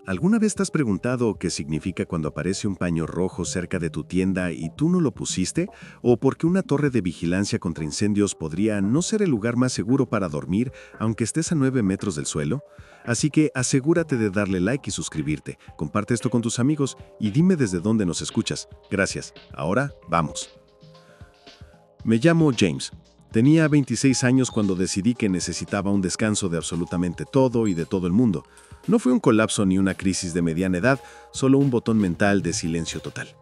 ¿Alguna vez te has preguntado qué significa cuando aparece un paño rojo cerca de tu tienda y tú no lo pusiste? ¿O por qué una torre de vigilancia contra incendios podría no ser el lugar más seguro para dormir, aunque estés a 9 metros del suelo? Así que asegúrate de darle like y suscribirte, comparte esto con tus amigos y dime desde dónde nos escuchas. Gracias. Ahora, vamos. Me llamo James. Tenía 26 años cuando decidí que necesitaba un descanso de absolutamente todo y de todo el mundo. No fue un colapso ni una crisis de mediana edad, solo un botón mental de silencio total.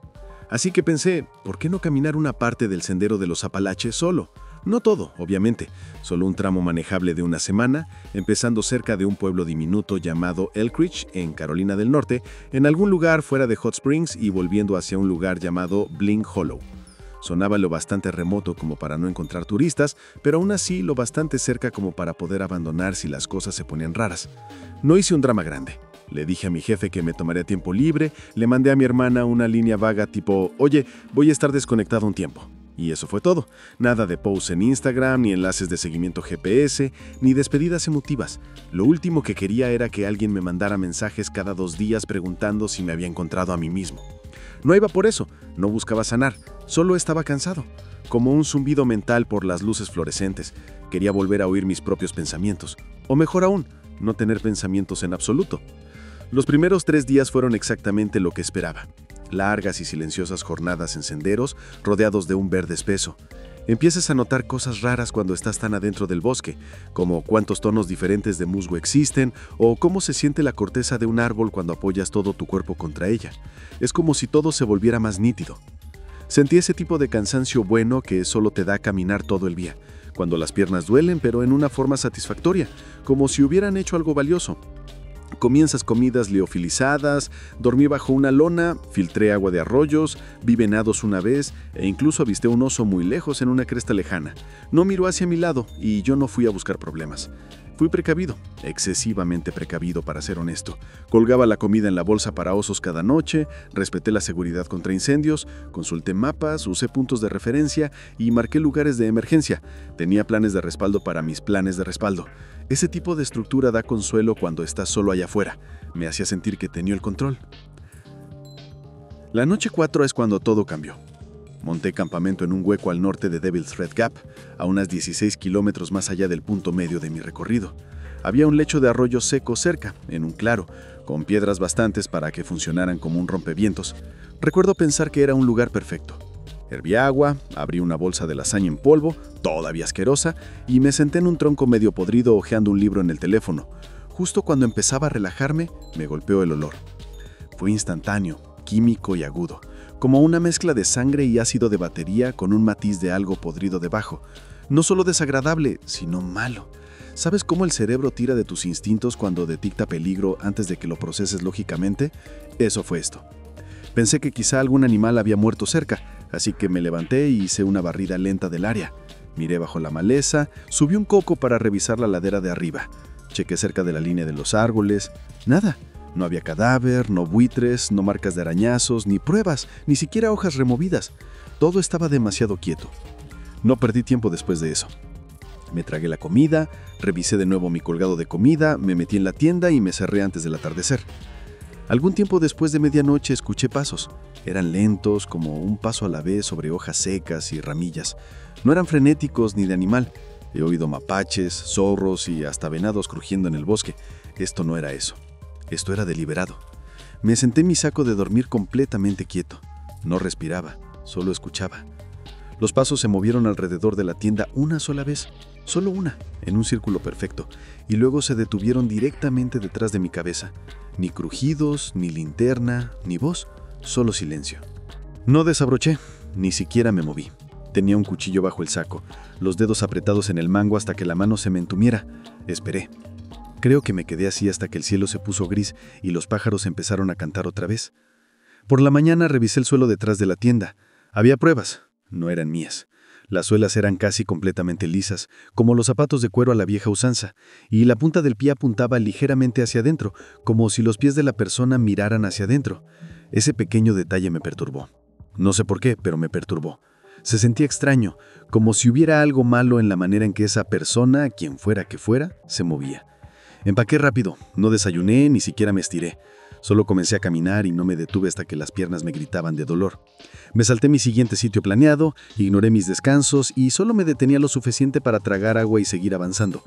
Así que pensé, ¿por qué no caminar una parte del sendero de los Apalaches solo? No todo, obviamente, solo un tramo manejable de una semana, empezando cerca de un pueblo diminuto llamado Elkridge, en Carolina del Norte, en algún lugar fuera de Hot Springs y volviendo hacia un lugar llamado Blink Hollow. Sonaba lo bastante remoto como para no encontrar turistas, pero aún así lo bastante cerca como para poder abandonar si las cosas se ponían raras. No hice un drama grande. Le dije a mi jefe que me tomaría tiempo libre, le mandé a mi hermana una línea vaga tipo, oye, voy a estar desconectado un tiempo. Y eso fue todo. Nada de posts en Instagram, ni enlaces de seguimiento GPS, ni despedidas emotivas. Lo último que quería era que alguien me mandara mensajes cada 2 días preguntando si me había encontrado a mí mismo. No iba por eso, no buscaba sanar, solo estaba cansado. Como un zumbido mental por las luces fluorescentes. Quería volver a oír mis propios pensamientos. O mejor aún, no tener pensamientos en absoluto. Los primeros 3 días fueron exactamente lo que esperaba. Largas y silenciosas jornadas en senderos, rodeados de un verde espeso. Empiezas a notar cosas raras cuando estás tan adentro del bosque, como cuántos tonos diferentes de musgo existen o cómo se siente la corteza de un árbol cuando apoyas todo tu cuerpo contra ella. Es como si todo se volviera más nítido. Sentí ese tipo de cansancio bueno que solo te da caminar todo el día, cuando las piernas duelen pero en una forma satisfactoria, como si hubieran hecho algo valioso. Comienzas comidas liofilizadas, dormí bajo una lona, filtré agua de arroyos, vi venados una vez e incluso avisté un oso muy lejos en una cresta lejana. No miró hacia mi lado y yo no fui a buscar problemas. Fui precavido, excesivamente precavido para ser honesto. Colgaba la comida en la bolsa para osos cada noche, respeté la seguridad contra incendios, consulté mapas, usé puntos de referencia y marqué lugares de emergencia. Tenía planes de respaldo para mis planes de respaldo. Ese tipo de estructura da consuelo cuando estás solo allá afuera. Me hacía sentir que tenía el control. La noche 4 es cuando todo cambió. Monté campamento en un hueco al norte de Devil's Thread Gap, a unos 16 kilómetros más allá del punto medio de mi recorrido. Había un lecho de arroyo seco cerca, en un claro, con piedras bastantes para que funcionaran como un rompevientos. Recuerdo pensar que era un lugar perfecto. Herví agua, abrí una bolsa de lasaña en polvo, todavía asquerosa, y me senté en un tronco medio podrido hojeando un libro en el teléfono. Justo cuando empezaba a relajarme, me golpeó el olor. Fue instantáneo, químico y agudo, como una mezcla de sangre y ácido de batería con un matiz de algo podrido debajo. No solo desagradable, sino malo. ¿Sabes cómo el cerebro tira de tus instintos cuando detecta peligro antes de que lo proceses lógicamente? Eso fue esto. Pensé que quizá algún animal había muerto cerca, así que me levanté y hice una barrida lenta del área. Miré bajo la maleza, subí un coco para revisar la ladera de arriba. Chequé cerca de la línea de los árboles. Nada. No había cadáver, no buitres, no marcas de arañazos, ni pruebas, ni siquiera hojas removidas. Todo estaba demasiado quieto. No perdí tiempo después de eso. Me tragué la comida, revisé de nuevo mi colgado de comida, me metí en la tienda y me cerré antes del atardecer. Algún tiempo después de medianoche escuché pasos. Eran lentos, como un paso a la vez sobre hojas secas y ramillas. No eran frenéticos ni de animal. He oído mapaches, zorros y hasta venados crujiendo en el bosque. Esto no era eso. Esto era deliberado. Me senté en mi saco de dormir completamente quieto. No respiraba, solo escuchaba. Los pasos se movieron alrededor de la tienda una sola vez, solo una, en un círculo perfecto, y luego se detuvieron directamente detrás de mi cabeza. Ni crujidos, ni linterna, ni voz, solo silencio. No desabroché, ni siquiera me moví. Tenía un cuchillo bajo el saco, los dedos apretados en el mango hasta que la mano se me entumiera. Esperé. Creo que me quedé así hasta que el cielo se puso gris y los pájaros empezaron a cantar otra vez. Por la mañana revisé el suelo detrás de la tienda. Había pruebas. No eran mías. Las suelas eran casi completamente lisas, como los zapatos de cuero a la vieja usanza, y la punta del pie apuntaba ligeramente hacia adentro, como si los pies de la persona miraran hacia adentro. Ese pequeño detalle me perturbó. No sé por qué, pero me perturbó. Se sentía extraño, como si hubiera algo malo en la manera en que esa persona, quien fuera que fuera, se movía. Empaqué rápido, no desayuné, ni siquiera me estiré. Solo comencé a caminar y no me detuve hasta que las piernas me gritaban de dolor. Me salté mi siguiente sitio planeado, ignoré mis descansos y solo me detenía lo suficiente para tragar agua y seguir avanzando.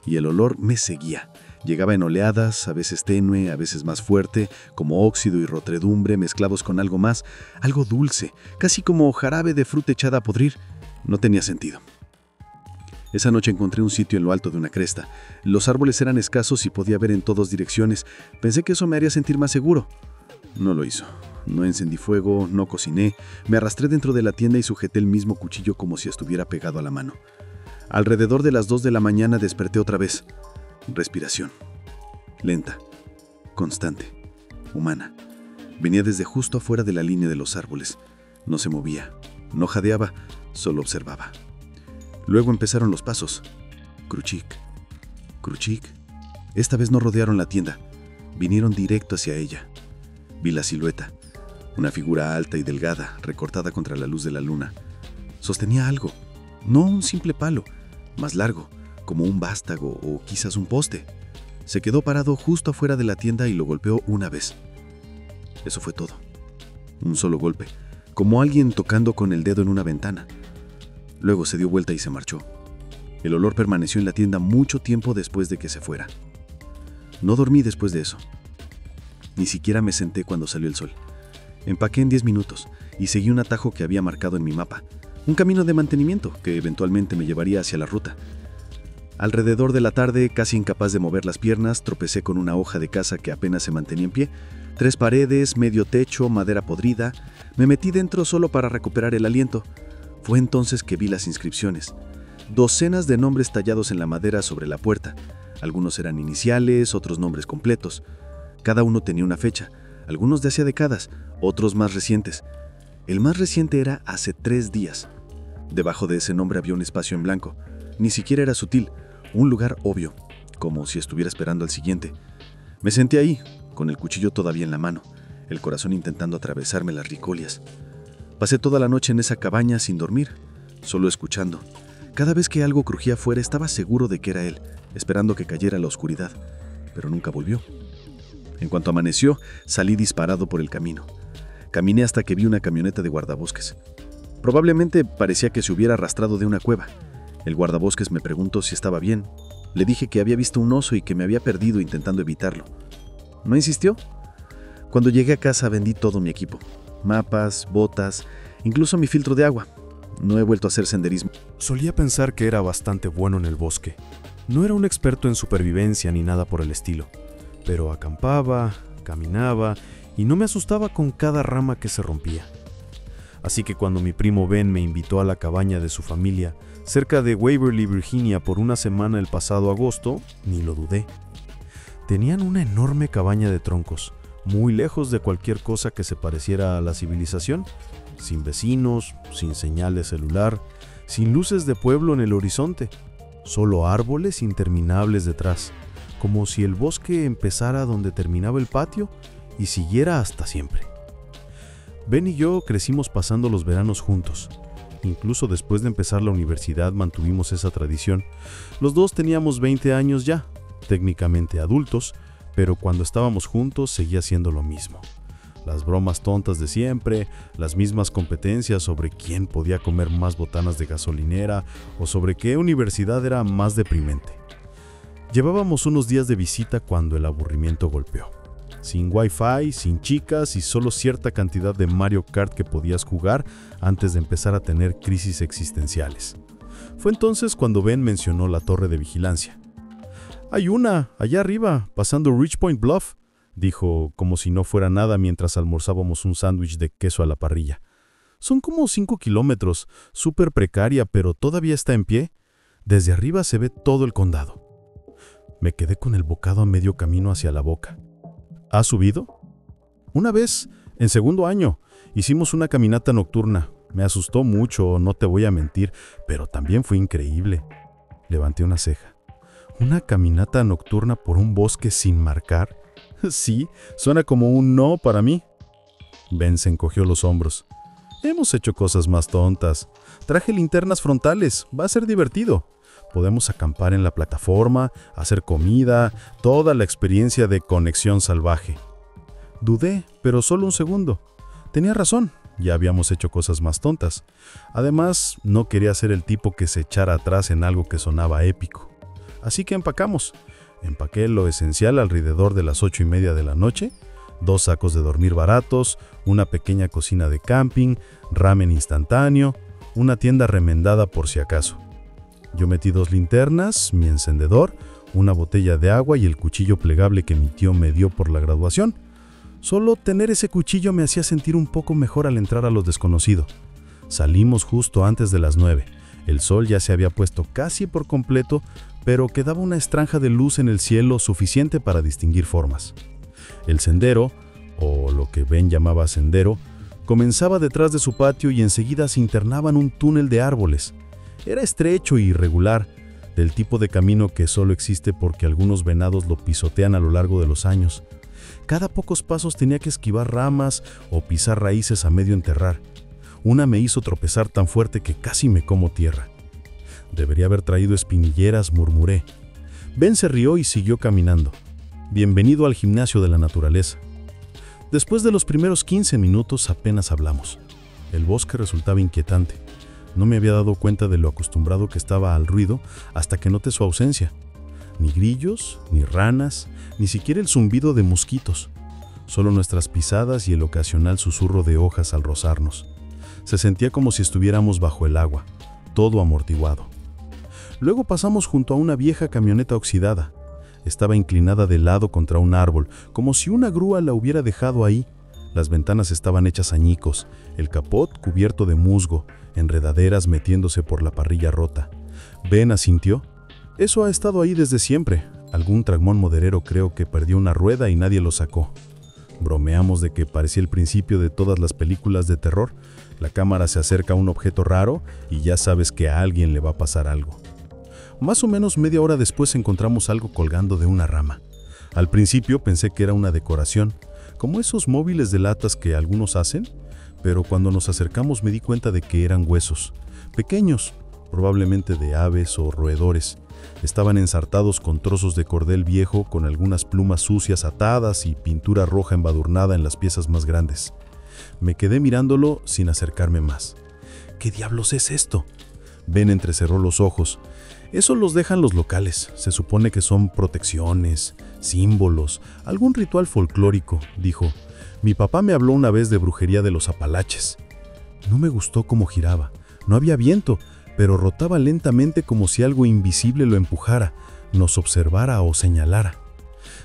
Y el olor me seguía. Llegaba en oleadas, a veces tenue, a veces más fuerte, como óxido y rotredumbre mezclados con algo más, algo dulce, casi como jarabe de fruta echada a podrir. No tenía sentido. Esa noche encontré un sitio en lo alto de una cresta. Los árboles eran escasos y podía ver en todas direcciones. Pensé que eso me haría sentir más seguro. No lo hizo. No encendí fuego, no cociné. Me arrastré dentro de la tienda y sujeté el mismo cuchillo como si estuviera pegado a la mano. Alrededor de las 2 de la mañana desperté otra vez. Respiración. Lenta. Constante. Humana. Venía desde justo afuera de la línea de los árboles. No se movía. No jadeaba. Solo observaba. Luego empezaron los pasos. Cruchik. Cruchik. Esta vez no rodearon la tienda. Vinieron directo hacia ella. Vi la silueta. Una figura alta y delgada, recortada contra la luz de la luna. Sostenía algo. No un simple palo. Más largo, como un vástago o quizás un poste. Se quedó parado justo afuera de la tienda y lo golpeó una vez. Eso fue todo. Un solo golpe, como alguien tocando con el dedo en una ventana. Luego se dio vuelta y se marchó. El olor permaneció en la tienda mucho tiempo después de que se fuera. No dormí después de eso. Ni siquiera me senté cuando salió el sol. Empaqué en 10 minutos y seguí un atajo que había marcado en mi mapa. Un camino de mantenimiento que eventualmente me llevaría hacia la ruta. Alrededor de la tarde, casi incapaz de mover las piernas, tropecé con una hoja de casa que apenas se mantenía en pie. 3 paredes, medio techo, madera podrida. Me metí dentro solo para recuperar el aliento. Fue entonces que vi las inscripciones. Docenas de nombres tallados en la madera sobre la puerta. Algunos eran iniciales, otros nombres completos. Cada uno tenía una fecha, algunos de hacía décadas, otros más recientes. El más reciente era hace 3 días. Debajo de ese nombre había un espacio en blanco. Ni siquiera era sutil, un lugar obvio, como si estuviera esperando al siguiente. Me senté ahí, con el cuchillo todavía en la mano, el corazón intentando atravesarme las ricolias. Pasé toda la noche en esa cabaña sin dormir, solo escuchando. Cada vez que algo crujía afuera estaba seguro de que era él, esperando que cayera la oscuridad, pero nunca volvió. En cuanto amaneció, salí disparado por el camino. Caminé hasta que vi una camioneta de guardabosques. Probablemente parecía que se hubiera arrastrado de una cueva. El guardabosques me preguntó si estaba bien. Le dije que había visto un oso y que me había perdido intentando evitarlo. ¿No insistió? Cuando llegué a casa vendí todo mi equipo. Mapas, botas, incluso mi filtro de agua. No he vuelto a hacer senderismo. Solía pensar que era bastante bueno en el bosque. No era un experto en supervivencia ni nada por el estilo, pero acampaba, caminaba y no me asustaba con cada rama que se rompía. Así que cuando mi primo Ben me invitó a la cabaña de su familia, cerca de Waverly, Virginia, por una semana el pasado agosto, ni lo dudé. Tenían una enorme cabaña de troncos, muy lejos de cualquier cosa que se pareciera a la civilización, sin vecinos, sin señal de celular, sin luces de pueblo en el horizonte, solo árboles interminables detrás, como si el bosque empezara donde terminaba el patio y siguiera hasta siempre. Ben y yo crecimos pasando los veranos juntos. Incluso después de empezar la universidad mantuvimos esa tradición. Los dos teníamos 20 años ya, técnicamente adultos, pero cuando estábamos juntos seguía siendo lo mismo. Las bromas tontas de siempre, las mismas competencias sobre quién podía comer más botanas de gasolinera o sobre qué universidad era más deprimente. Llevábamos unos días de visita cuando el aburrimiento golpeó. Sin wifi, sin chicas y solo cierta cantidad de Mario Kart que podías jugar antes de empezar a tener crisis existenciales. Fue entonces cuando Ben mencionó la torre de vigilancia. «Hay una, allá arriba, pasando Rich Point Bluff», dijo como si no fuera nada mientras almorzábamos un sándwich de queso a la parrilla. «Son como 5 kilómetros, súper precaria, pero todavía está en pie. Desde arriba se ve todo el condado». Me quedé con el bocado a medio camino hacia la boca. ¿Has subido? Una vez, en segundo año, hicimos una caminata nocturna. Me asustó mucho, no te voy a mentir, pero también fue increíble. Levanté una ceja. ¿Una caminata nocturna por un bosque sin marcar? Sí, suena como un no para mí. Ben se encogió los hombros. Hemos hecho cosas más tontas. Traje linternas frontales, va a ser divertido. Podemos acampar en la plataforma, hacer comida, toda la experiencia de conexión salvaje. Dudé, pero solo un segundo. Tenía razón, ya habíamos hecho cosas más tontas. Además, no quería ser el tipo que se echara atrás en algo que sonaba épico. Así que empacamos. Empaqué lo esencial alrededor de las 8:30 de la noche, 2 sacos de dormir baratos, una pequeña cocina de camping, ramen instantáneo, una tienda remendada por si acaso. Yo metí 2 linternas, mi encendedor, una botella de agua y el cuchillo plegable que mi tío me dio por la graduación. Solo tener ese cuchillo me hacía sentir un poco mejor al entrar a lo desconocido. Salimos justo antes de las 9. El sol ya se había puesto casi por completo, pero quedaba una estranja de luz en el cielo suficiente para distinguir formas. El sendero, o lo que Ben llamaba sendero, comenzaba detrás de su patio y enseguida se internaba en un túnel de árboles. Era estrecho y irregular, del tipo de camino que solo existe porque algunos venados lo pisotean a lo largo de los años. Cada pocos pasos tenía que esquivar ramas o pisar raíces a medio enterrar. Una me hizo tropezar tan fuerte que casi me como tierra. Debería haber traído espinilleras, murmuré. Ben se rió y siguió caminando. Bienvenido al gimnasio de la naturaleza. Después de los primeros 15 minutos apenas hablamos. El bosque resultaba inquietante. No me había dado cuenta de lo acostumbrado que estaba al ruido hasta que noté su ausencia. Ni grillos, ni ranas, ni siquiera el zumbido de mosquitos. Solo nuestras pisadas y el ocasional susurro de hojas al rozarnos. Se sentía como si estuviéramos bajo el agua, todo amortiguado. Luego pasamos junto a una vieja camioneta oxidada. Estaba inclinada de lado contra un árbol, como si una grúa la hubiera dejado ahí. Las ventanas estaban hechas añicos, el capot cubierto de musgo, enredaderas metiéndose por la parrilla rota. Ben asintió. Eso ha estado ahí desde siempre. Algún tragmón moderero creo que perdió una rueda y nadie lo sacó. Bromeamos de que parecía el principio de todas las películas de terror. La cámara se acerca a un objeto raro y ya sabes que a alguien le va a pasar algo. Más o menos media hora después encontramos algo colgando de una rama. Al principio pensé que era una decoración, como esos móviles de latas que algunos hacen, pero cuando nos acercamos me di cuenta de que eran huesos, pequeños, probablemente de aves o roedores. Estaban ensartados con trozos de cordel viejo, con algunas plumas sucias atadas y pintura roja embadurnada en las piezas más grandes. Me quedé mirándolo sin acercarme más. ¿Qué diablos es esto? Ben entrecerró los ojos. Eso los dejan los locales. Se supone que son protecciones, símbolos, algún ritual folclórico, dijo. Mi papá me habló una vez de brujería de los Apalaches. No me gustó cómo giraba. No había viento, pero rotaba lentamente como si algo invisible lo empujara, nos observara o señalara.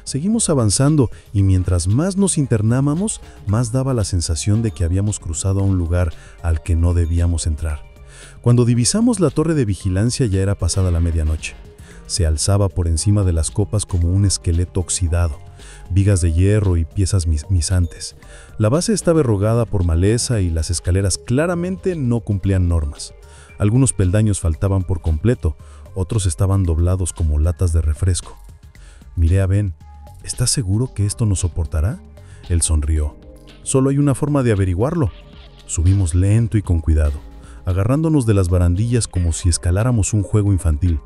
Seguimos avanzando y mientras más nos internábamos, más daba la sensación de que habíamos cruzado a un lugar al que no debíamos entrar. Cuando divisamos la torre de vigilancia ya era pasada la medianoche. Se alzaba por encima de las copas como un esqueleto oxidado, vigas de hierro y piezas misantes. La base estaba erogada por maleza y las escaleras claramente no cumplían normas. Algunos peldaños faltaban por completo, otros estaban doblados como latas de refresco. Miré a Ben. ¿Estás seguro que esto nos soportará? Él sonrió. Solo hay una forma de averiguarlo. Subimos lento y con cuidado, agarrándonos de las barandillas como si escaláramos un juego infantil.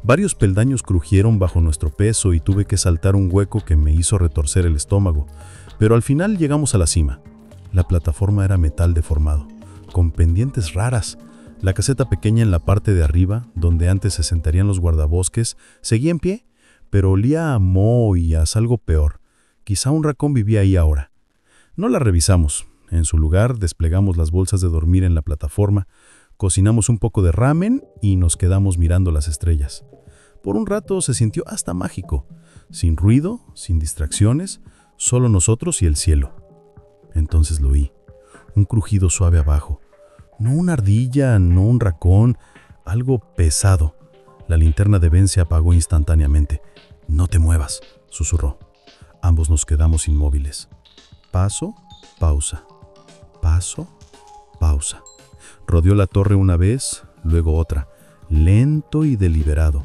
Varios peldaños crujieron bajo nuestro peso y tuve que saltar un hueco que me hizo retorcer el estómago, pero al final llegamos a la cima. La plataforma era metal deformado, con pendientes raras. La caseta pequeña en la parte de arriba, donde antes se sentarían los guardabosques, seguía en pie, pero olía a moho y a algo peor. Quizá un racón vivía ahí ahora. No la revisamos. En su lugar, desplegamos las bolsas de dormir en la plataforma, cocinamos un poco de ramen y nos quedamos mirando las estrellas. Por un rato se sintió hasta mágico, sin ruido, sin distracciones, solo nosotros y el cielo. Entonces lo oí, un crujido suave abajo. No una ardilla, no un racón, algo pesado. La linterna de Ben se apagó instantáneamente. «No te muevas», susurró. Ambos nos quedamos inmóviles. Paso, pausa. Paso, pausa. Rodeó la torre una vez, luego otra, lento y deliberado,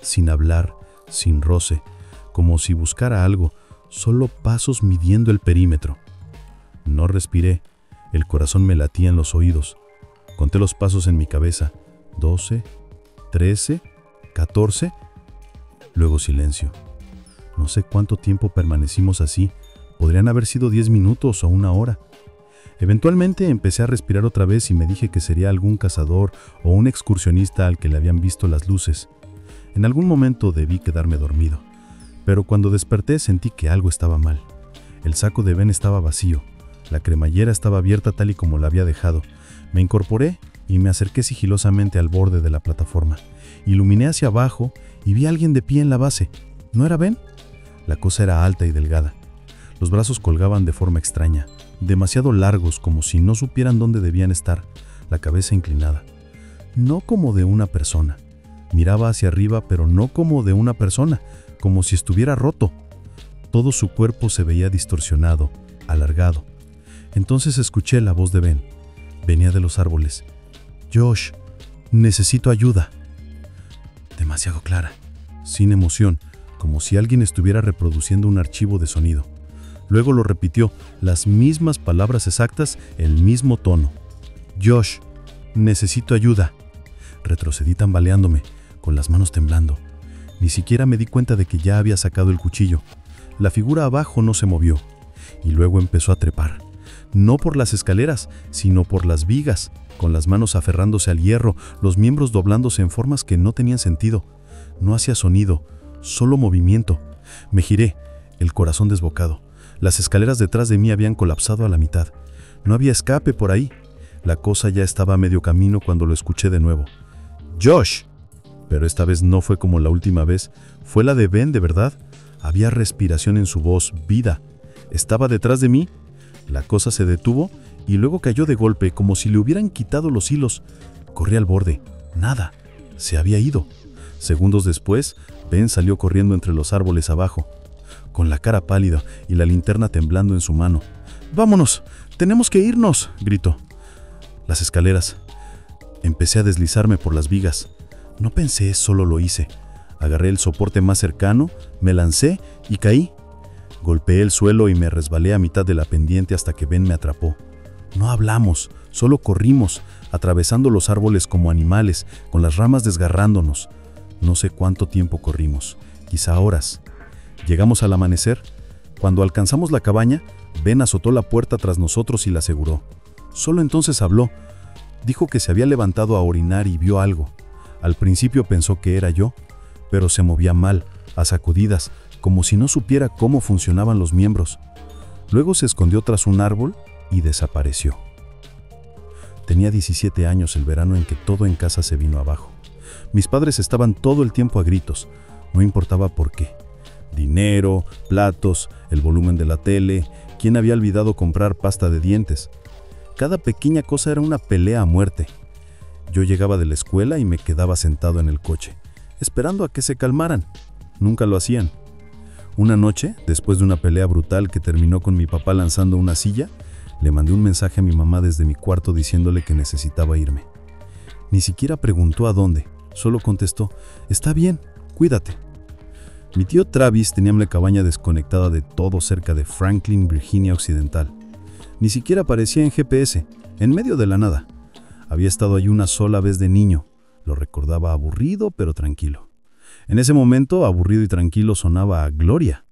sin hablar, sin roce, como si buscara algo, solo pasos midiendo el perímetro. No respiré, el corazón me latía en los oídos. Conté los pasos en mi cabeza, 12, 13, 14. Luego silencio. No sé cuánto tiempo permanecimos así. Podrían haber sido 10 minutos o 1 hora. Eventualmente empecé a respirar otra vez y me dije que sería algún cazador o un excursionista al que le habían visto las luces. En algún momento debí quedarme dormido, pero cuando desperté sentí que algo estaba mal. El saco de Ben estaba vacío, la cremallera estaba abierta tal y como la había dejado. Me incorporé y me acerqué sigilosamente al borde de la plataforma. Iluminé hacia abajo y vi a alguien de pie en la base. ¿No era Ben? La cosa era alta y delgada. Los brazos colgaban de forma extraña, demasiado largos como si no supieran dónde debían estar, la cabeza inclinada. No como de una persona. Miraba hacia arriba, pero no como de una persona, como si estuviera roto. Todo su cuerpo se veía distorsionado, alargado. Entonces escuché la voz de Ben. Venía de los árboles. «Josh, necesito ayuda». Demasiado clara, sin emoción, como si alguien estuviera reproduciendo un archivo de sonido. Luego lo repitió, las mismas palabras exactas, el mismo tono. «Josh, necesito ayuda». Retrocedí tambaleándome, con las manos temblando. Ni siquiera me di cuenta de que ya había sacado el cuchillo. La figura abajo no se movió, y luego empezó a trepar. No por las escaleras, sino por las vigas, con las manos aferrándose al hierro, los miembros doblándose en formas que no tenían sentido. No hacía sonido, solo movimiento. Me giré, el corazón desbocado. Las escaleras detrás de mí habían colapsado a la mitad. No había escape por ahí. La cosa ya estaba a medio camino cuando lo escuché de nuevo. «Josh». Pero esta vez no fue como la última vez. Fue la de Ben, de verdad. Había respiración en su voz, vida. Estaba detrás de mí. La cosa se detuvo y luego cayó de golpe, como si le hubieran quitado los hilos. Corrí al borde. Nada. Se había ido. Segundos después, Ben salió corriendo entre los árboles abajo, con la cara pálida y la linterna temblando en su mano. «¡Vámonos! ¡Tenemos que irnos!», gritó. Las escaleras. Empecé a deslizarme por las vigas. No pensé, solo lo hice. Agarré el soporte más cercano, me lancé y caí. Golpeé el suelo y me resbalé a mitad de la pendiente hasta que Ben me atrapó. No hablamos, solo corrimos, atravesando los árboles como animales, con las ramas desgarrándonos. No sé cuánto tiempo corrimos, quizá horas. Llegamos al amanecer. Cuando alcanzamos la cabaña, Ben azotó la puerta tras nosotros y la aseguró. Solo entonces habló. Dijo que se había levantado a orinar y vio algo. Al principio pensó que era yo, pero se movía mal, a sacudidas, como si no supiera cómo funcionaban los miembros. Luego se escondió tras un árbol y desapareció. Tenía 17 años el verano en que todo en casa se vino abajo. Mis padres estaban todo el tiempo a gritos, no importaba por qué. Dinero, platos, el volumen de la tele, quién había olvidado comprar pasta de dientes. Cada pequeña cosa era una pelea a muerte. Yo llegaba de la escuela y me quedaba sentado en el coche, esperando a que se calmaran. Nunca lo hacían. Una noche, después de una pelea brutal que terminó con mi papá lanzando una silla, le mandé un mensaje a mi mamá desde mi cuarto diciéndole que necesitaba irme. Ni siquiera preguntó a dónde, solo contestó: «Está bien, cuídate». Mi tío Travis tenía una cabaña desconectada de todo cerca de Franklin, Virginia Occidental. Ni siquiera aparecía en GPS, en medio de la nada. Había estado allí una sola vez de niño. Lo recordaba aburrido pero tranquilo. En ese momento, aburrido y tranquilo sonaba a gloria.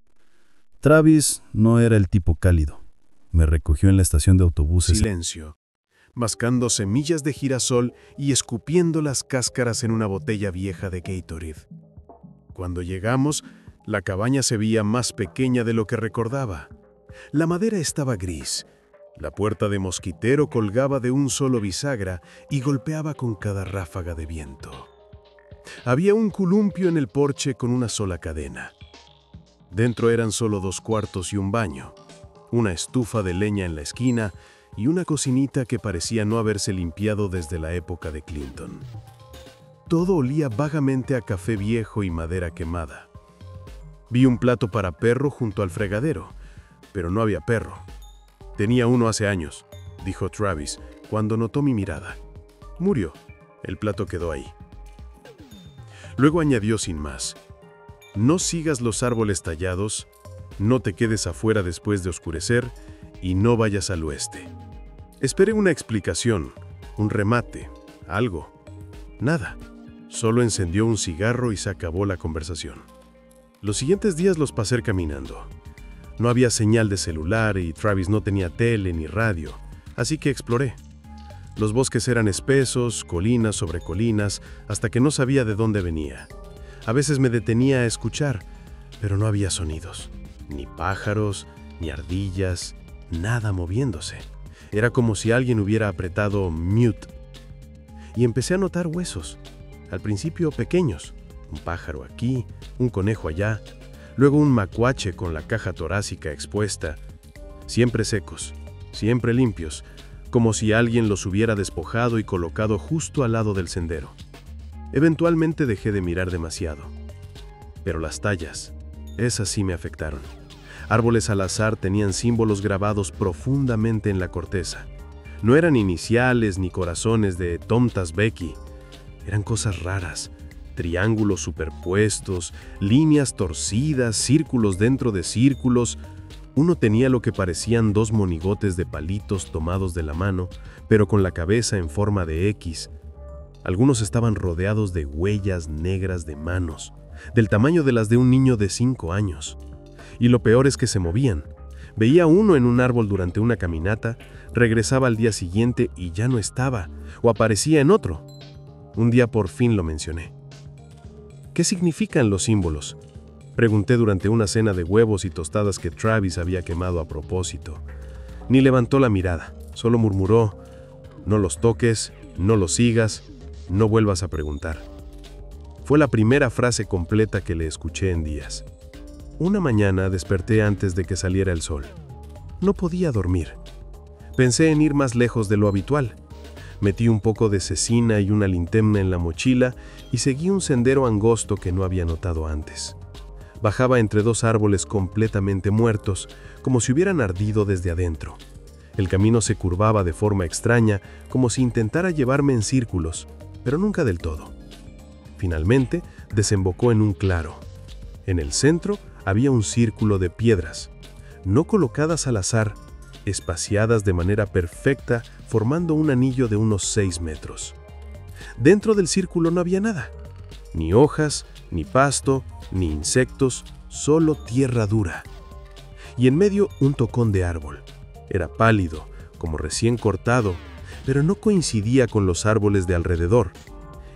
Travis no era el tipo cálido. Me recogió en la estación de autobuses. Silencio, mascando semillas de girasol y escupiendo las cáscaras en una botella vieja de Gatorade. Cuando llegamos, la cabaña se veía más pequeña de lo que recordaba. La madera estaba gris. La puerta de mosquitero colgaba de un solo bisagra y golpeaba con cada ráfaga de viento. Había un columpio en el porche con una sola cadena. Dentro eran solo 2 cuartos y un baño, una estufa de leña en la esquina y una cocinita que parecía no haberse limpiado desde la época de Clinton. Todo olía vagamente a café viejo y madera quemada. Vi un plato para perro junto al fregadero, pero no había perro. «Tenía uno hace años», dijo Travis, cuando notó mi mirada. «Murió. El plato quedó ahí». Luego añadió sin más: «No sigas los árboles tallados, no te quedes afuera después de oscurecer y no vayas al oeste». Esperé una explicación, un remate, algo. Nada. Solo encendió un cigarro y se acabó la conversación. Los siguientes días los pasé caminando. No había señal de celular y Travis no tenía tele ni radio, así que exploré. Los bosques eran espesos, colinas sobre colinas, hasta que no sabía de dónde venía. A veces me detenía a escuchar, pero no había sonidos. Ni pájaros, ni ardillas, nada moviéndose. Era como si alguien hubiera apretado mute. Y empecé a notar huesos. Al principio pequeños, un pájaro aquí, un conejo allá, luego un macuache con la caja torácica expuesta, siempre secos, siempre limpios, como si alguien los hubiera despojado y colocado justo al lado del sendero. Eventualmente dejé de mirar demasiado. Pero las tallas, esas sí me afectaron. Árboles al azar tenían símbolos grabados profundamente en la corteza. No eran iniciales ni corazones de Tomtas Becky. Eran cosas raras, triángulos superpuestos, líneas torcidas, círculos dentro de círculos. Uno tenía lo que parecían dos monigotes de palitos tomados de la mano, pero con la cabeza en forma de X. Algunos estaban rodeados de huellas negras de manos, del tamaño de las de un niño de 5 años. Y lo peor es que se movían. Veía uno en un árbol durante una caminata, regresaba al día siguiente y ya no estaba, o aparecía en otro. Un día por fin lo mencioné. ¿Qué significan los símbolos?, pregunté durante una cena de huevos y tostadas que Travis había quemado a propósito. Ni levantó la mirada, solo murmuró: «No los toques, no los sigas, no vuelvas a preguntar». Fue la primera frase completa que le escuché en días. Una mañana desperté antes de que saliera el sol. No podía dormir. Pensé en ir más lejos de lo habitual. Metí un poco de cecina y una linterna en la mochila y seguí un sendero angosto que no había notado antes. Bajaba entre dos árboles completamente muertos, como si hubieran ardido desde adentro. El camino se curvaba de forma extraña, como si intentara llevarme en círculos, pero nunca del todo. Finalmente, desembocó en un claro. En el centro había un círculo de piedras, no colocadas al azar, espaciadas de manera perfecta, formando un anillo de unos 6 metros. Dentro del círculo no había nada, ni hojas, ni pasto, ni insectos, solo tierra dura. Y en medio un tocón de árbol. Era pálido, como recién cortado, pero no coincidía con los árboles de alrededor.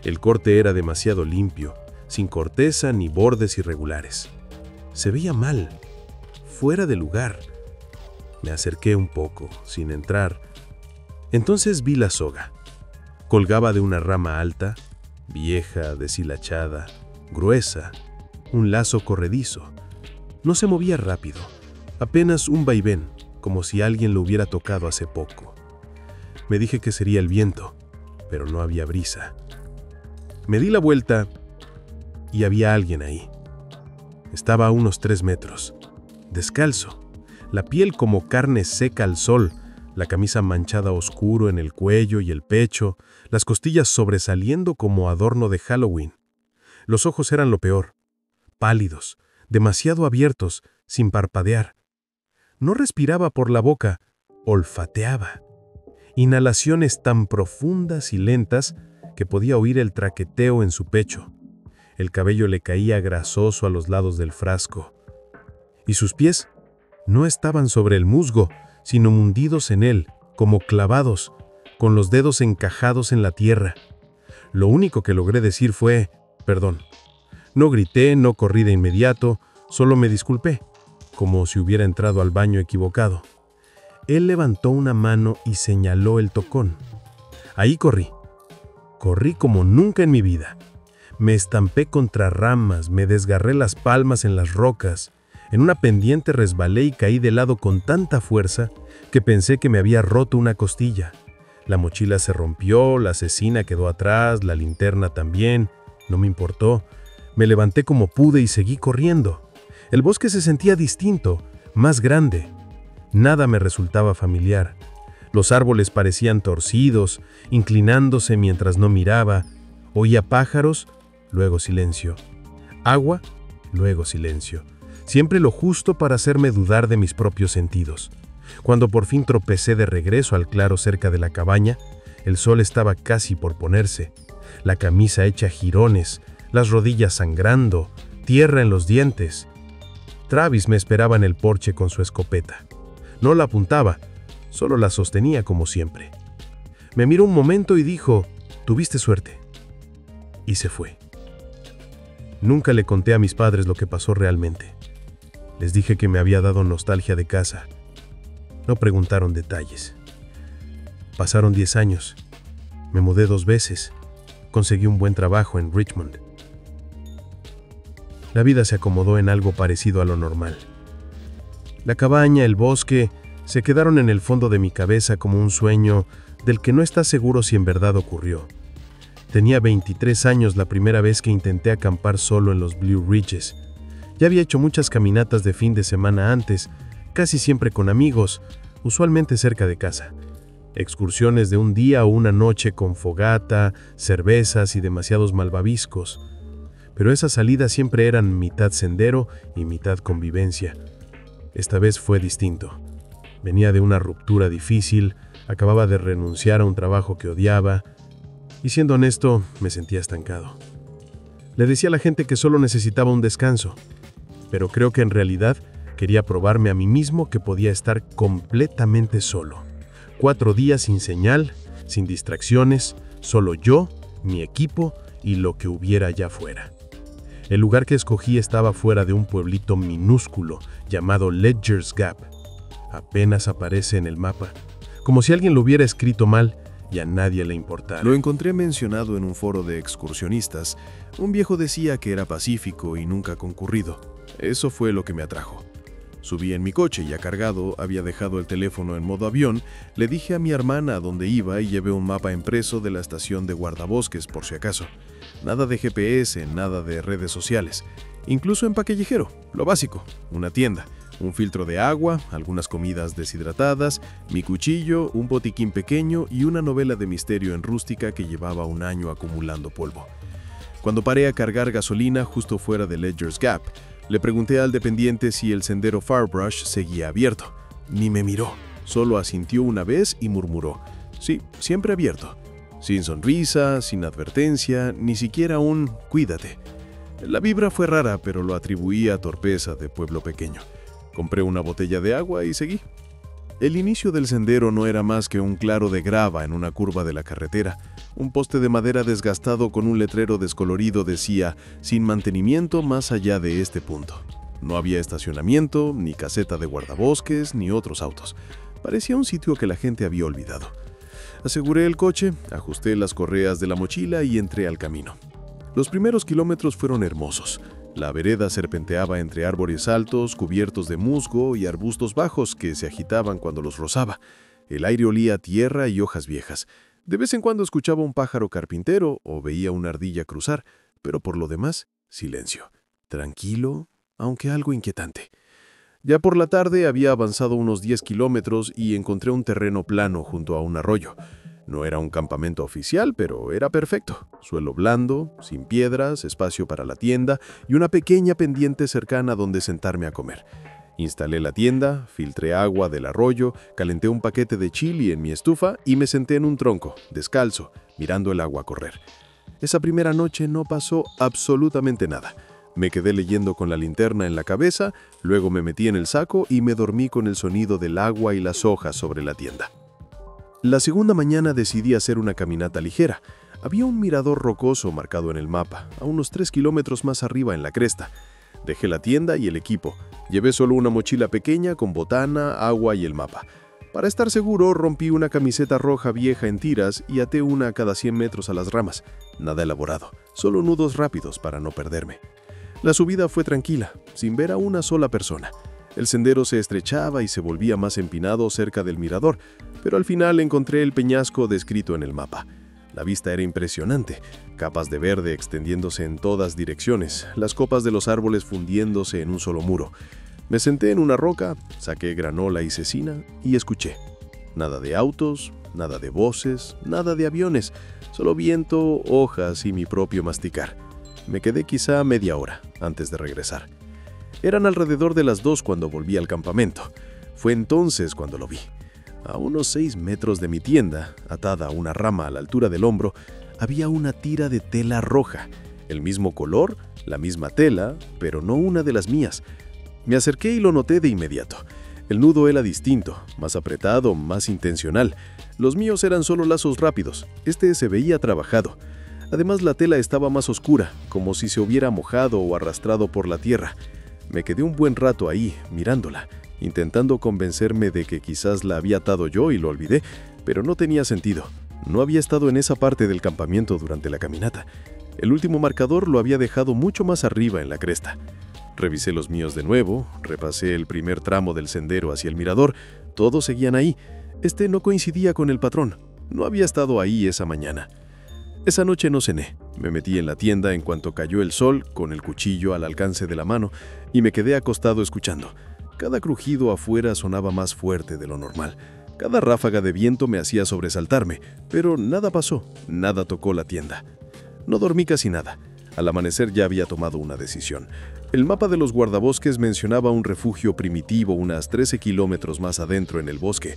El corte era demasiado limpio, sin corteza ni bordes irregulares. Se veía mal, fuera de lugar. Me acerqué un poco, sin entrar. Entonces vi la soga. Colgaba de una rama alta, vieja, deshilachada, gruesa, un lazo corredizo. No se movía rápido, apenas un vaivén, como si alguien lo hubiera tocado hace poco. Me dije que sería el viento, pero no había brisa. Me di la vuelta y había alguien ahí. Estaba a unos 3 metros, descalzo, la piel como carne seca al sol, la camisa manchada oscuro en el cuello y el pecho, las costillas sobresaliendo como adorno de Halloween. Los ojos eran lo peor, pálidos, demasiado abiertos, sin parpadear. No respiraba por la boca, olfateaba. Inhalaciones tan profundas y lentas que podía oír el traqueteo en su pecho. El cabello le caía grasoso a los lados del frasco. Y sus pies no estaban sobre el musgo, sino hundidos en él, como clavados, con los dedos encajados en la tierra. Lo único que logré decir fue: «Perdón». No grité, no corrí de inmediato, solo me disculpé, como si hubiera entrado al baño equivocado. Él levantó una mano y señaló el tocón. Ahí corrí. Corrí como nunca en mi vida. Me estampé contra ramas, me desgarré las palmas en las rocas. En una pendiente resbalé y caí de lado con tanta fuerza que pensé que me había roto una costilla. La mochila se rompió, la cecina quedó atrás, la linterna también. No me importó. Me levanté como pude y seguí corriendo. El bosque se sentía distinto, más grande. Nada me resultaba familiar. Los árboles parecían torcidos, inclinándose mientras no miraba. Oía pájaros, luego silencio. Agua, luego silencio. Siempre lo justo para hacerme dudar de mis propios sentidos. Cuando por fin tropecé de regreso al claro cerca de la cabaña, el sol estaba casi por ponerse. la camisa hecha jirones, las rodillas sangrando, tierra en los dientes. Travis me esperaba en el porche con su escopeta. No la apuntaba, solo la sostenía como siempre. Me miró un momento y dijo, «Tuviste suerte». Y se fue. Nunca le conté a mis padres lo que pasó realmente. Les dije que me había dado nostalgia de casa. No preguntaron detalles. Pasaron 10 años. Me mudé 2 veces. Conseguí un buen trabajo en Richmond. La vida se acomodó en algo parecido a lo normal. La cabaña, el bosque, se quedaron en el fondo de mi cabeza como un sueño del que no está seguro si en verdad ocurrió. Tenía 23 años la primera vez que intenté acampar solo en los Blue Ridges. Ya había hecho muchas caminatas de fin de semana antes, casi siempre con amigos, usualmente cerca de casa. Excursiones de un día o una noche con fogata, cervezas y demasiados malvaviscos. Pero esas salidas siempre eran mitad sendero y mitad convivencia. Esta vez fue distinto. Venía de una ruptura difícil, acababa de renunciar a un trabajo que odiaba, y siendo honesto, me sentía estancado. Le decía a la gente que solo necesitaba un descanso, pero creo que en realidad quería probarme a mí mismo que podía estar completamente solo. 4 días sin señal, sin distracciones, solo yo, mi equipo y lo que hubiera allá afuera. El lugar que escogí estaba fuera de un pueblito minúsculo llamado Ledger's Gap. Apenas aparece en el mapa, como si alguien lo hubiera escrito mal y a nadie le importara. Lo encontré mencionado en un foro de excursionistas. Un viejo decía que era pacífico y nunca concurrido. Eso fue lo que me atrajo. Subí en mi coche ya cargado, había dejado el teléfono en modo avión, le dije a mi hermana a dónde iba y llevé un mapa impreso de la estación de guardabosques por si acaso. Nada de GPS, nada de redes sociales. Incluso empaque ligero, lo básico, una tienda, un filtro de agua, algunas comidas deshidratadas, mi cuchillo, un botiquín pequeño y una novela de misterio en rústica que llevaba un año acumulando polvo. Cuando paré a cargar gasolina justo fuera de Ledger's Gap, le pregunté al dependiente si el sendero Farbrush seguía abierto. Ni me miró, solo asintió una vez y murmuró, «Sí, siempre abierto». Sin sonrisa, sin advertencia, ni siquiera un «cuídate». La vibra fue rara, pero lo atribuí a torpeza de pueblo pequeño. Compré una botella de agua y seguí. El inicio del sendero no era más que un claro de grava en una curva de la carretera. Un poste de madera desgastado con un letrero descolorido decía «Sin mantenimiento más allá de este punto». No había estacionamiento, ni caseta de guardabosques, ni otros autos. Parecía un sitio que la gente había olvidado. Aseguré el coche, ajusté las correas de la mochila y entré al camino. Los primeros kilómetros fueron hermosos. La vereda serpenteaba entre árboles altos, cubiertos de musgo y arbustos bajos que se agitaban cuando los rozaba. El aire olía a tierra y hojas viejas. De vez en cuando escuchaba un pájaro carpintero o veía una ardilla cruzar, pero por lo demás, silencio. Tranquilo, aunque algo inquietante. Ya por la tarde había avanzado unos 10 kilómetros y encontré un terreno plano junto a un arroyo. No era un campamento oficial, pero era perfecto. Suelo blando, sin piedras, espacio para la tienda y una pequeña pendiente cercana donde sentarme a comer. Instalé la tienda, filtré agua del arroyo, calenté un paquete de chili en mi estufa y me senté en un tronco, descalzo, mirando el agua correr. Esa primera noche no pasó absolutamente nada. Me quedé leyendo con la linterna en la cabeza, luego me metí en el saco y me dormí con el sonido del agua y las hojas sobre la tienda. La segunda mañana decidí hacer una caminata ligera. Había un mirador rocoso marcado en el mapa, a unos 3 kilómetros más arriba en la cresta. Dejé la tienda y el equipo. Llevé solo una mochila pequeña con botana, agua y el mapa. Para estar seguro, rompí una camiseta roja vieja en tiras y até una a cada 100 metros a las ramas. Nada elaborado, solo nudos rápidos para no perderme. La subida fue tranquila, sin ver a una sola persona. El sendero se estrechaba y se volvía más empinado cerca del mirador, pero al final encontré el peñasco descrito en el mapa. La vista era impresionante, capas de verde extendiéndose en todas direcciones, las copas de los árboles fundiéndose en un solo muro. Me senté en una roca, saqué granola y cecina y escuché. Nada de autos, nada de voces, nada de aviones, solo viento, hojas y mi propio masticar. Me quedé quizá media hora antes de regresar. Eran alrededor de las 2 cuando volví al campamento. Fue entonces cuando lo vi. A unos 6 metros de mi tienda, atada a una rama a la altura del hombro, había una tira de tela roja, el mismo color, la misma tela, pero no una de las mías. Me acerqué y lo noté de inmediato. El nudo era distinto, más apretado, más intencional. Los míos eran solo lazos rápidos, este se veía trabajado. Además, la tela estaba más oscura, como si se hubiera mojado o arrastrado por la tierra. Me quedé un buen rato ahí, mirándola, intentando convencerme de que quizás la había atado yo y lo olvidé, pero no tenía sentido. No había estado en esa parte del campamento durante la caminata. El último marcador lo había dejado mucho más arriba en la cresta. Revisé los míos de nuevo, repasé el primer tramo del sendero hacia el mirador. Todos seguían ahí. Este no coincidía con el patrón. No había estado ahí esa mañana. Esa noche no cené. Me metí en la tienda en cuanto cayó el sol, con el cuchillo al alcance de la mano, y me quedé acostado escuchando. Cada crujido afuera sonaba más fuerte de lo normal. Cada ráfaga de viento me hacía sobresaltarme, pero nada pasó, nada tocó la tienda. No dormí casi nada. Al amanecer ya había tomado una decisión. El mapa de los guardabosques mencionaba un refugio primitivo unas 13 kilómetros más adentro en el bosque.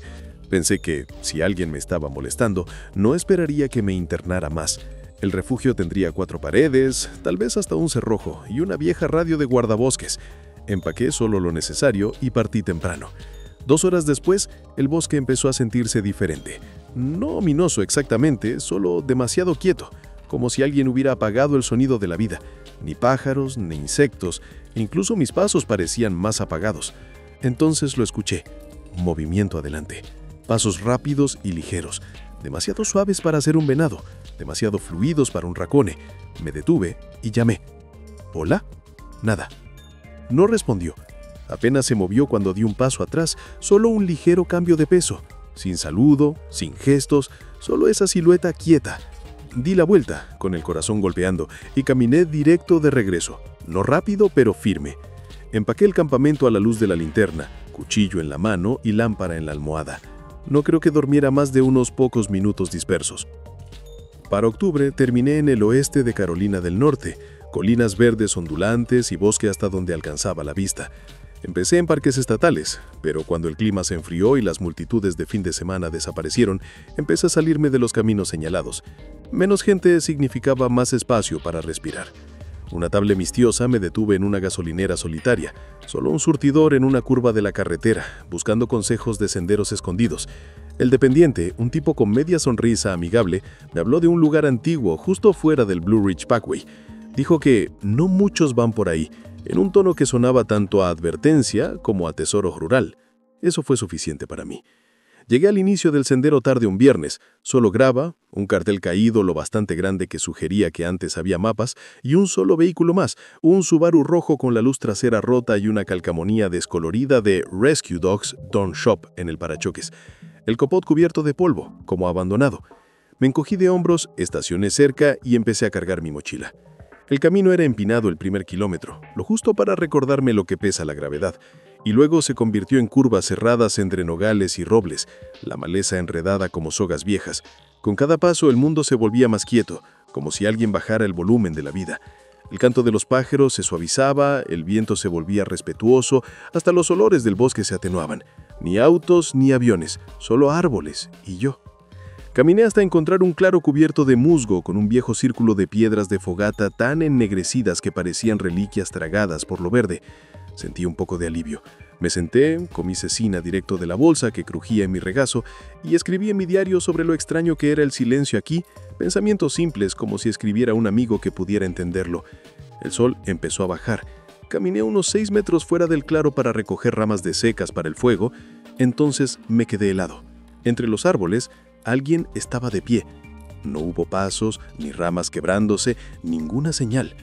Pensé que, si alguien me estaba molestando, no esperaría que me internara más. El refugio tendría 4 paredes, tal vez hasta un cerrojo y una vieja radio de guardabosques. Empaqué solo lo necesario y partí temprano. 2 horas después, el bosque empezó a sentirse diferente. No ominoso exactamente, solo demasiado quieto, como si alguien hubiera apagado el sonido de la vida. Ni pájaros, ni insectos, incluso mis pasos parecían más apagados. Entonces lo escuché. Movimiento adelante. Pasos rápidos y ligeros, demasiado suaves para ser un venado, demasiado fluidos para un racone. Me detuve y llamé. ¿Hola? Nada. No respondió. Apenas se movió cuando di un paso atrás, solo un ligero cambio de peso. Sin saludo, sin gestos, solo esa silueta quieta. Di la vuelta, con el corazón golpeando, y caminé directo de regreso. No rápido, pero firme. Empaqué el campamento a la luz de la linterna, cuchillo en la mano y lámpara en la almohada. No creo que durmiera más de unos pocos minutos dispersos. Para octubre terminé en el oeste de Carolina del Norte, colinas verdes ondulantes y bosque hasta donde alcanzaba la vista. Empecé en parques estatales, pero cuando el clima se enfrió y las multitudes de fin de semana desaparecieron, empecé a salirme de los caminos señalados. Menos gente significaba más espacio para respirar. Una tarde mistiosa me detuve en una gasolinera solitaria, solo un surtidor en una curva de la carretera, buscando consejos de senderos escondidos. El dependiente, un tipo con media sonrisa amigable, me habló de un lugar antiguo justo fuera del Blue Ridge Parkway. Dijo que no muchos van por ahí, en un tono que sonaba tanto a advertencia como a tesoro rural. Eso fue suficiente para mí. Llegué al inicio del sendero tarde un viernes, solo grava, un cartel caído lo bastante grande que sugería que antes había mapas, y un solo vehículo más, un Subaru rojo con la luz trasera rota y una calcamonía descolorida de Rescue Dogs Don't Shop en el parachoques. El capot cubierto de polvo, como abandonado. Me encogí de hombros, estacioné cerca y empecé a cargar mi mochila. El camino era empinado el primer kilómetro, lo justo para recordarme lo que pesa la gravedad, y luego se convirtió en curvas cerradas entre nogales y robles, la maleza enredada como sogas viejas. Con cada paso el mundo se volvía más quieto, como si alguien bajara el volumen de la vida. El canto de los pájaros se suavizaba, el viento se volvía respetuoso, hasta los olores del bosque se atenuaban. Ni autos ni aviones, solo árboles y yo. Caminé hasta encontrar un claro cubierto de musgo con un viejo círculo de piedras de fogata tan ennegrecidas que parecían reliquias tragadas por lo verde. Sentí un poco de alivio. Me senté, comí cecina directo de la bolsa que crujía en mi regazo y escribí en mi diario sobre lo extraño que era el silencio aquí, pensamientos simples como si escribiera un amigo que pudiera entenderlo. El sol empezó a bajar. Caminé unos 6 metros fuera del claro para recoger ramas de secas para el fuego, entonces me quedé helado. Entre los árboles, alguien estaba de pie. No hubo pasos, ni ramas quebrándose, ninguna señal.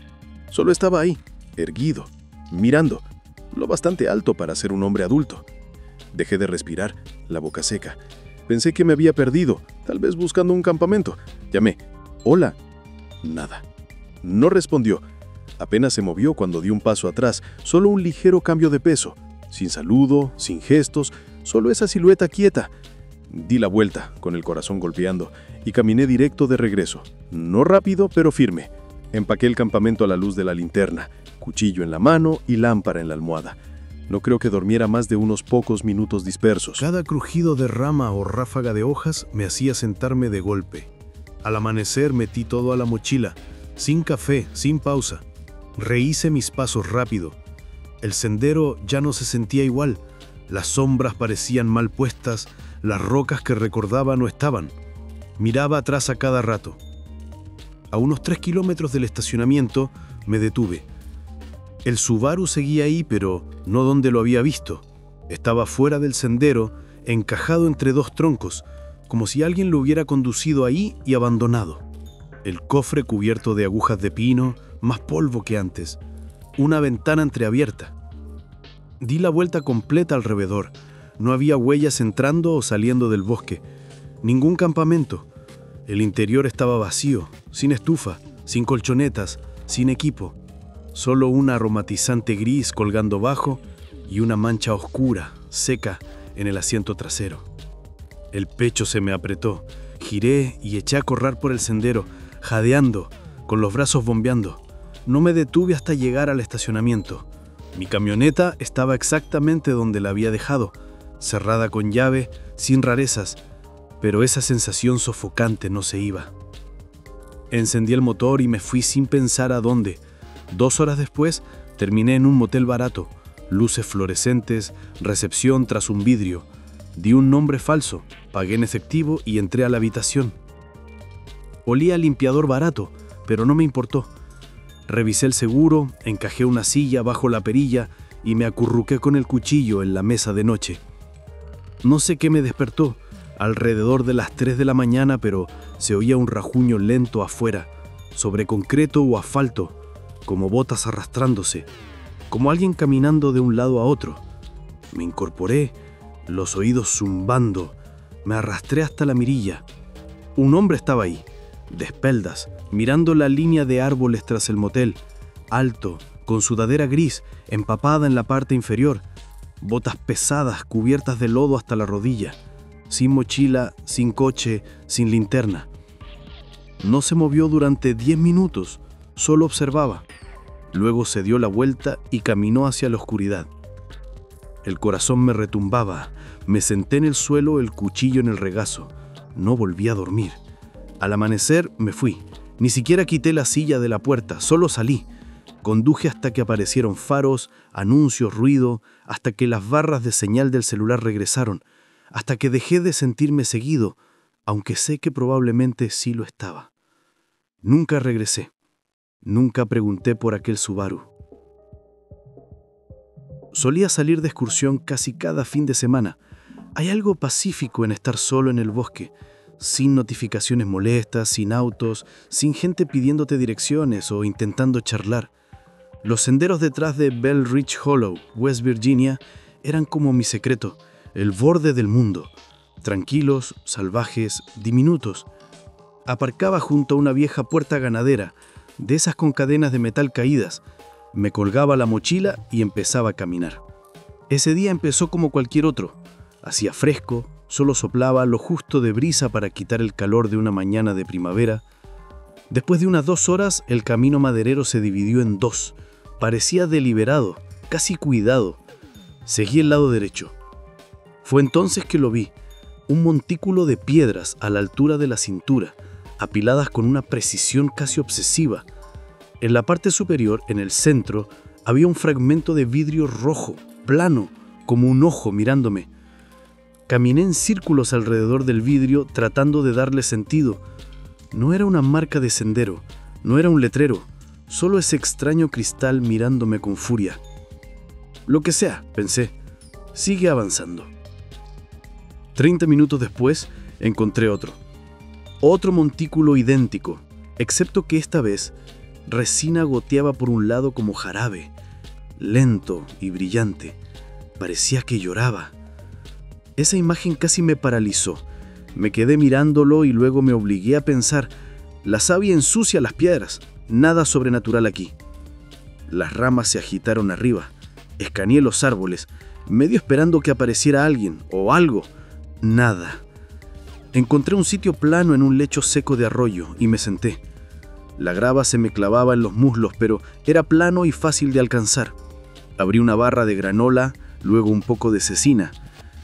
Solo estaba ahí, erguido, mirando, lo bastante alto para ser un hombre adulto. Dejé de respirar, la boca seca. Pensé que me había perdido, tal vez buscando un campamento. Llamé. «Hola». Nada. No respondió. Apenas se movió cuando di un paso atrás, solo un ligero cambio de peso. Sin saludo, sin gestos, solo esa silueta quieta. Di la vuelta, con el corazón golpeando, y caminé directo de regreso. No rápido, pero firme. Empaqué el campamento a la luz de la linterna, cuchillo en la mano y lámpara en la almohada. No creo que durmiera más de unos pocos minutos dispersos. Cada crujido de rama o ráfaga de hojas me hacía sentarme de golpe. Al amanecer metí todo a la mochila, sin café, sin pausa. Rehice mis pasos rápido. El sendero ya no se sentía igual. Las sombras parecían mal puestas, las rocas que recordaba no estaban. Miraba atrás a cada rato. A unos 3 kilómetros del estacionamiento me detuve. El Subaru seguía ahí, pero no donde lo había visto. Estaba fuera del sendero, encajado entre dos troncos, como si alguien lo hubiera conducido ahí y abandonado. El cofre cubierto de agujas de pino, más polvo que antes. Una ventana entreabierta. Di la vuelta completa alrededor. No había huellas entrando o saliendo del bosque. Ningún campamento. El interior estaba vacío, sin estufa, sin colchonetas, sin equipo. Solo un aromatizante gris colgando bajo y una mancha oscura, seca, en el asiento trasero. El pecho se me apretó. Giré y eché a correr por el sendero, jadeando, con los brazos bombeando. No me detuve hasta llegar al estacionamiento. Mi camioneta estaba exactamente donde la había dejado, cerrada con llave, sin rarezas, pero esa sensación sofocante no se iba. Encendí el motor y me fui sin pensar a dónde. 2 horas después, terminé en un motel barato, luces fluorescentes, recepción tras un vidrio. Di un nombre falso, pagué en efectivo y entré a la habitación. Olía a limpiador barato, pero no me importó. Revisé el seguro, encajé una silla bajo la perilla y me acurruqué con el cuchillo en la mesa de noche. No sé qué me despertó, alrededor de las 3 de la mañana, pero se oía un rajuño lento afuera, sobre concreto o asfalto, como botas arrastrándose, como alguien caminando de un lado a otro. Me incorporé, los oídos zumbando, me arrastré hasta la mirilla. Un hombre estaba ahí, de espaldas, mirando la línea de árboles tras el motel, alto, con sudadera gris, empapada en la parte inferior, botas pesadas cubiertas de lodo hasta la rodilla, sin mochila, sin coche, sin linterna. No se movió durante 10 minutos, solo observaba. Luego se dio la vuelta y caminó hacia la oscuridad. El corazón me retumbaba, me senté en el suelo, el cuchillo en el regazo. No volví a dormir. Al amanecer me fui. Ni siquiera quité la silla de la puerta, solo salí. Conduje hasta que aparecieron faros, anuncios, ruido, hasta que las barras de señal del celular regresaron, hasta que dejé de sentirme seguido, aunque sé que probablemente sí lo estaba. Nunca regresé. Nunca pregunté por aquel Subaru. Solía salir de excursión casi cada fin de semana. Hay algo pacífico en estar solo en el bosque, sin notificaciones molestas, sin autos, sin gente pidiéndote direcciones o intentando charlar. Los senderos detrás de Bell Ridge Hollow, West Virginia, eran como mi secreto, el borde del mundo. Tranquilos, salvajes, diminutos. Aparcaba junto a una vieja puerta ganadera, de esas con cadenas de metal caídas. Me colgaba la mochila y empezaba a caminar. Ese día empezó como cualquier otro. Hacía fresco, solo soplaba lo justo de brisa para quitar el calor de una mañana de primavera. Después de unas 2 horas, el camino maderero se dividió en 2. Parecía deliberado, casi cuidado. Seguí el lado derecho. Fue entonces que lo vi, un montículo de piedras a la altura de la cintura, apiladas con una precisión casi obsesiva. En la parte superior, en el centro, había un fragmento de vidrio rojo, plano, como un ojo mirándome. Caminé en círculos alrededor del vidrio tratando de darle sentido. No era una marca de sendero, no era un letrero, solo ese extraño cristal mirándome con furia. Lo que sea, pensé, sigue avanzando. 30 minutos después, encontré otro. Otro montículo idéntico, excepto que esta vez, resina goteaba por un lado como jarabe, lento y brillante. Parecía que lloraba. Esa imagen casi me paralizó. Me quedé mirándolo y luego me obligué a pensar, la savia ensucia las piedras, nada sobrenatural aquí. Las ramas se agitaron arriba. Escaneé los árboles, medio esperando que apareciera alguien o algo. Nada. Encontré un sitio plano en un lecho seco de arroyo y me senté. La grava se me clavaba en los muslos, pero era plano y fácil de alcanzar. Abrí una barra de granola, luego un poco de cecina.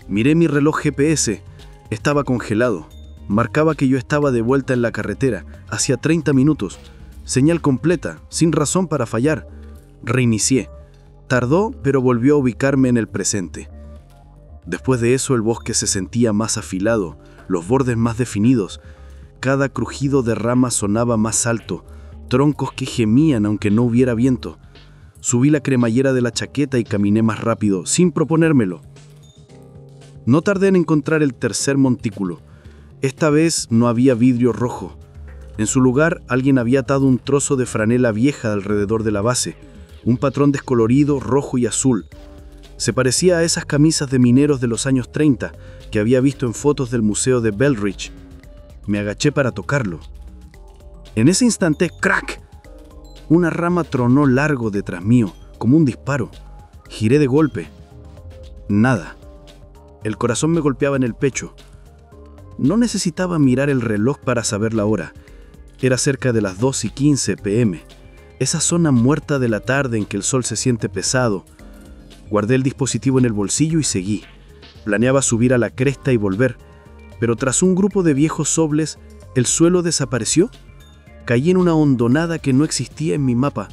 Miré mi reloj GPS. Estaba congelado. Marcaba que yo estaba de vuelta en la carretera, hacía 30 minutos. Señal completa, sin razón para fallar. Reinicié. Tardó, pero volvió a ubicarme en el presente. Después de eso el bosque se sentía más afilado, los bordes más definidos. Cada crujido de ramas sonaba más alto, troncos que gemían aunque no hubiera viento. Subí la cremallera de la chaqueta y caminé más rápido, sin proponérmelo. No tardé en encontrar el tercer montículo. Esta vez no había vidrio rojo. En su lugar, alguien había atado un trozo de franela vieja alrededor de la base, un patrón descolorido, rojo y azul. Se parecía a esas camisas de mineros de los años 30 que había visto en fotos del museo de Belridge. Me agaché para tocarlo. En ese instante, ¡crack! Una rama tronó largo detrás mío, como un disparo. Giré de golpe. Nada. El corazón me golpeaba en el pecho. No necesitaba mirar el reloj para saber la hora. Era cerca de las 2:15 p.m., esa zona muerta de la tarde en que el sol se siente pesado. Guardé el dispositivo en el bolsillo y seguí. Planeaba subir a la cresta y volver, pero tras un grupo de viejos sobles, el suelo desapareció. Caí en una hondonada que no existía en mi mapa.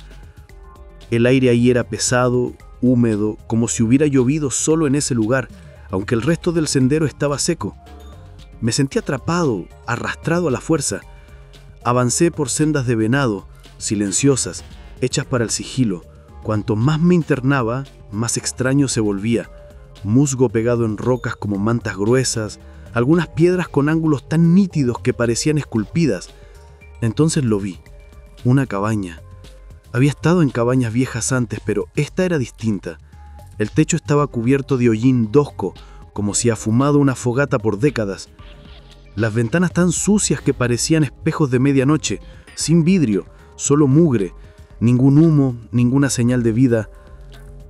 El aire ahí era pesado, húmedo, como si hubiera llovido solo en ese lugar, aunque el resto del sendero estaba seco. Me sentí atrapado, arrastrado a la fuerza. Avancé por sendas de venado, silenciosas, hechas para el sigilo. Cuanto más me internaba, más extraño se volvía. Musgo pegado en rocas como mantas gruesas, algunas piedras con ángulos tan nítidos que parecían esculpidas. Entonces lo vi, una cabaña. Había estado en cabañas viejas antes, pero esta era distinta. El techo estaba cubierto de hollín dosco, como si ha fumado una fogata por décadas. Las ventanas tan sucias que parecían espejos de medianoche, sin vidrio, solo mugre, ningún humo, ninguna señal de vida.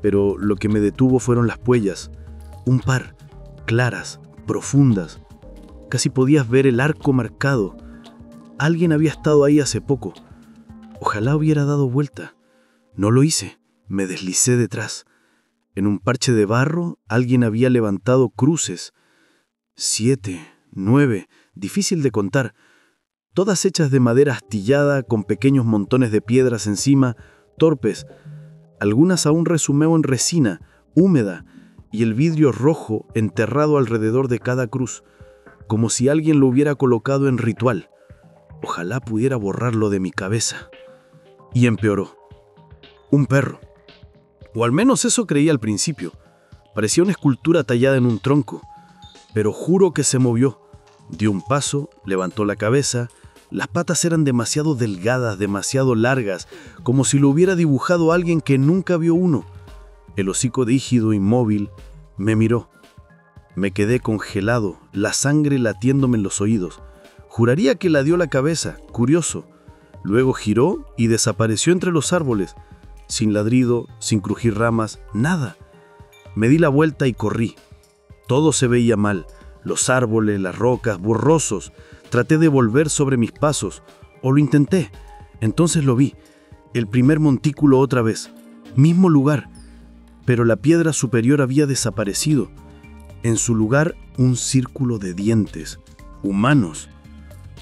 Pero lo que me detuvo fueron las huellas, un par, claras, profundas. Casi podías ver el arco marcado. Alguien había estado ahí hace poco. Ojalá hubiera dado vuelta. No lo hice, me deslicé detrás. En un parche de barro, alguien había levantado cruces. 7, 9, difícil de contar. Todas hechas de madera astillada, con pequeños montones de piedras encima, torpes. Algunas aún resumeo en resina, húmeda, y el vidrio rojo enterrado alrededor de cada cruz, como si alguien lo hubiera colocado en ritual. Ojalá pudiera borrarlo de mi cabeza. Y empeoró. Un perro. O al menos eso creía al principio. Parecía una escultura tallada en un tronco. Pero juro que se movió. Dio un paso, levantó la cabeza. Las patas eran demasiado delgadas, demasiado largas, como si lo hubiera dibujado alguien que nunca vio uno. El hocico rígido, inmóvil, me miró. Me quedé congelado, la sangre latiéndome en los oídos. Juraría que la dio la cabeza, curioso. Luego giró y desapareció entre los árboles, sin ladrido, sin crujir ramas, nada. Me di la vuelta y corrí. Todo se veía mal, los árboles, las rocas, borrosos. Traté de volver sobre mis pasos, o lo intenté. Entonces lo vi, el primer montículo otra vez, mismo lugar, pero la piedra superior había desaparecido. En su lugar, un círculo de dientes, humanos,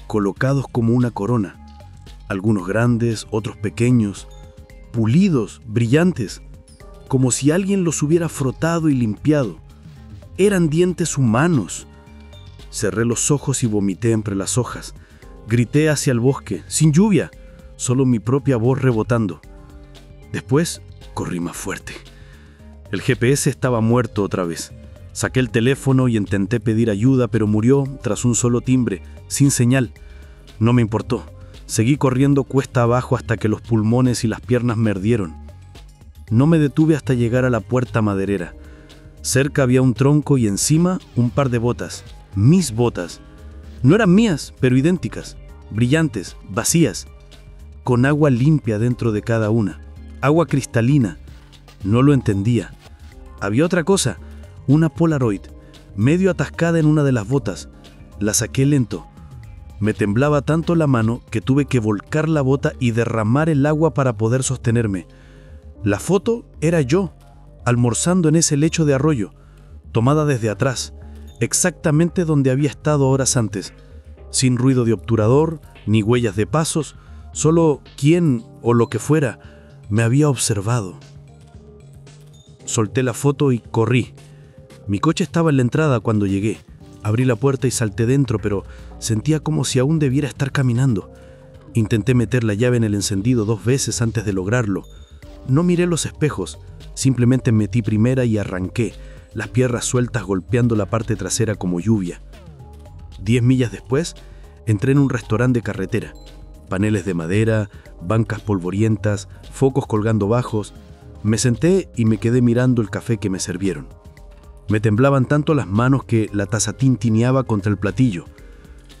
colocados como una corona, algunos grandes, otros pequeños, pulidos, brillantes, como si alguien los hubiera frotado y limpiado. Eran dientes humanos. Cerré los ojos y vomité entre las hojas. Grité hacia el bosque, sin lluvia, solo mi propia voz rebotando. Después, corrí más fuerte. El GPS estaba muerto otra vez. Saqué el teléfono y intenté pedir ayuda, pero murió tras un solo timbre, sin señal. No me importó. Seguí corriendo cuesta abajo hasta que los pulmones y las piernas me ardieron. No me detuve hasta llegar a la puerta maderera. Cerca había un tronco y encima un par de botas. Mis botas. No eran mías, pero idénticas. Brillantes, vacías. Con agua limpia dentro de cada una. Agua cristalina. No lo entendía. Había otra cosa. Una Polaroid, medio atascada en una de las botas. La saqué lento. Me temblaba tanto la mano que tuve que volcar la bota y derramar el agua para poder sostenerme. La foto era yo, almorzando en ese lecho de arroyo, tomada desde atrás, exactamente donde había estado horas antes. sin ruido de obturador, ni huellas de pasos, solo quién o lo que fuera me había observado. Solté la foto y corrí. Mi coche estaba en la entrada cuando llegué. Abrí la puerta y salté dentro, pero sentía como si aún debiera estar caminando. Intenté meter la llave en el encendido 2 veces antes de lograrlo. No miré los espejos, simplemente metí primera y arranqué, las piernas sueltas golpeando la parte trasera como lluvia. 10 millas después, entré en un restaurante de carretera. Paneles de madera, bancas polvorientas, focos colgando bajos. Me senté y me quedé mirando el café que me sirvieron. Me temblaban tanto las manos que la taza tintineaba contra el platillo.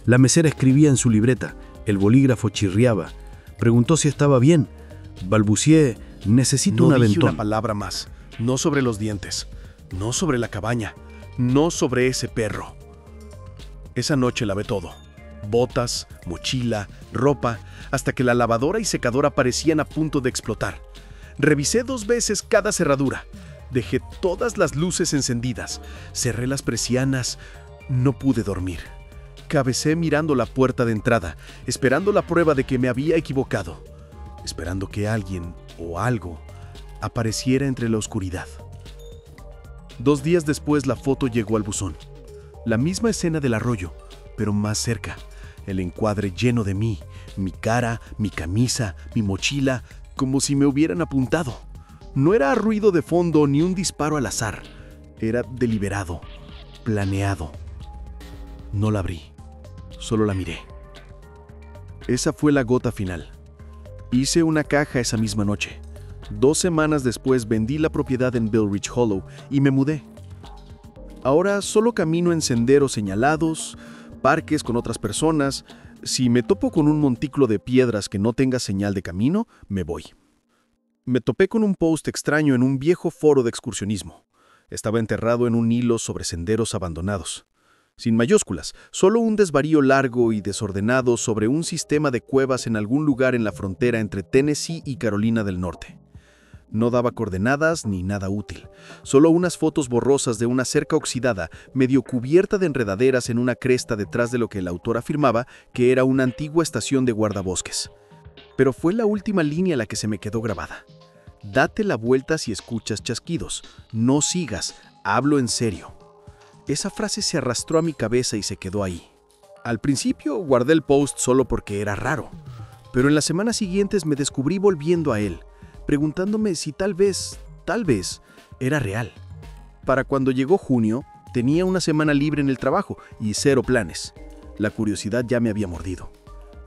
La mesera escribía en su libreta, el bolígrafo chirriaba. Preguntó si estaba bien. Balbucié, necesito un No dije aventón. una palabra más. No sobre los dientes. No sobre la cabaña. No sobre ese perro. Esa noche lavé todo. Botas, mochila, ropa, hasta que la lavadora y secadora parecían a punto de explotar. Revisé 2 veces cada cerradura. Dejé todas las luces encendidas. Cerré las persianas. No pude dormir. Cabecé mirando la puerta de entrada, esperando la prueba de que me había equivocado. Esperando que alguien o algo apareciera entre la oscuridad. 2 días después la foto llegó al buzón. La misma escena del arroyo, pero más cerca. El encuadre lleno de mí, mi cara, mi camisa, mi mochila, como si me hubieran apuntado. No era ruido de fondo ni un disparo al azar. Era deliberado, planeado. No la abrí, solo la miré. Esa fue la gota final. Hice una caja esa misma noche. 2 semanas después vendí la propiedad en Bilridge Hollow y me mudé. Ahora solo camino en senderos señalados, parques con otras personas. Si me topo con un montículo de piedras que no tenga señal de camino, me voy. Me topé con un post extraño en un viejo foro de excursionismo. Estaba enterrado en un hilo sobre senderos abandonados. Sin mayúsculas, solo un desvarío largo y desordenado sobre un sistema de cuevas en algún lugar en la frontera entre Tennessee y Carolina del Norte. No daba coordenadas ni nada útil, solo unas fotos borrosas de una cerca oxidada, medio cubierta de enredaderas en una cresta detrás de lo que el autor afirmaba que era una antigua estación de guardabosques. Pero fue la última línea la que se me quedó grabada. Date la vuelta si escuchas chasquidos. No sigas, hablo en serio. Esa frase se arrastró a mi cabeza y se quedó ahí. Al principio guardé el post solo porque era raro, pero en las semanas siguientes me descubrí volviendo a él, preguntándome si tal vez, era real. Para cuando llegó junio, tenía una semana libre en el trabajo y 0 planes. La curiosidad ya me había mordido.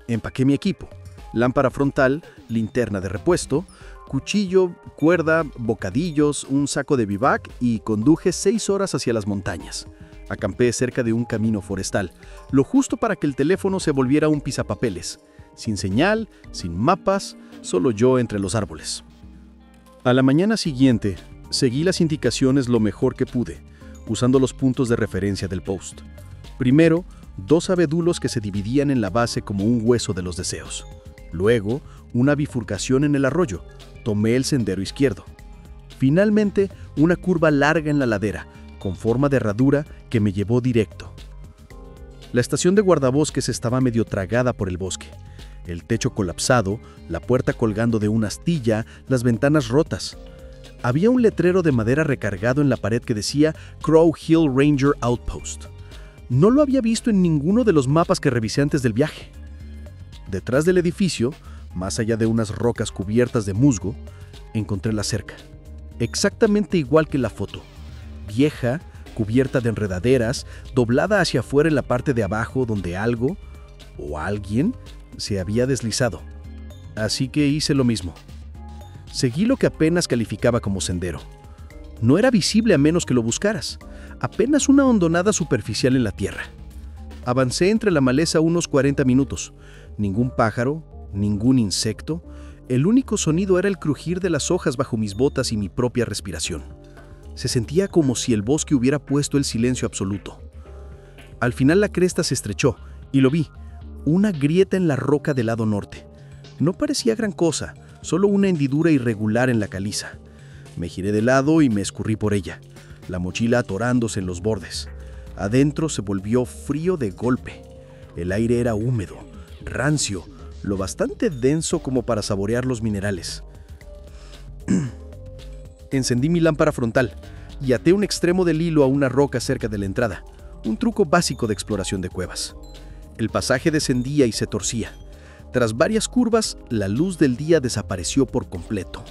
Empaqué mi equipo: lámpara frontal, linterna de repuesto, cuchillo, cuerda, bocadillos, un saco de bivac y conduje 6 horas hacia las montañas. Acampé cerca de un camino forestal, lo justo para que el teléfono se volviera un pisapapeles. Sin señal, sin mapas, solo yo entre los árboles. A la mañana siguiente, seguí las indicaciones lo mejor que pude, usando los puntos de referencia del post. Primero, 2 abedulos que se dividían en la base como un hueso de los deseos. Luego, una bifurcación en el arroyo. Tomé el sendero izquierdo. Finalmente, una curva larga en la ladera, con forma de herradura que me llevó directo. La estación de guardabosques estaba medio tragada por el bosque. El techo colapsado, la puerta colgando de una astilla, las ventanas rotas. Había un letrero de madera recargado en la pared que decía Crow Hill Ranger Outpost. No lo había visto en ninguno de los mapas que revisé antes del viaje. Detrás del edificio, más allá de unas rocas cubiertas de musgo, encontré la cerca. Exactamente igual que la foto. Vieja, cubierta de enredaderas, doblada hacia afuera en la parte de abajo donde algo o alguien se había deslizado. Así que hice lo mismo. Seguí lo que apenas calificaba como sendero. No era visible a menos que lo buscaras. Apenas una hondonada superficial en la tierra. Avancé entre la maleza unos 40 minutos. Ningún pájaro, ningún insecto. El único sonido era el crujir de las hojas bajo mis botas y mi propia respiración. Se sentía como si el bosque hubiera puesto el silencio absoluto. Al final la cresta se estrechó y lo vi. Una grieta en la roca del lado norte. No parecía gran cosa, solo una hendidura irregular en la caliza. Me giré de lado y me escurrí por ella, la mochila atorándose en los bordes. Adentro se volvió frío de golpe. El aire era húmedo, rancio, lo bastante denso como para saborear los minerales. Encendí mi lámpara frontal y até un extremo del hilo a una roca cerca de la entrada, un truco básico de exploración de cuevas. El pasaje descendía y se torcía. Tras varias curvas, la luz del día desapareció por completo.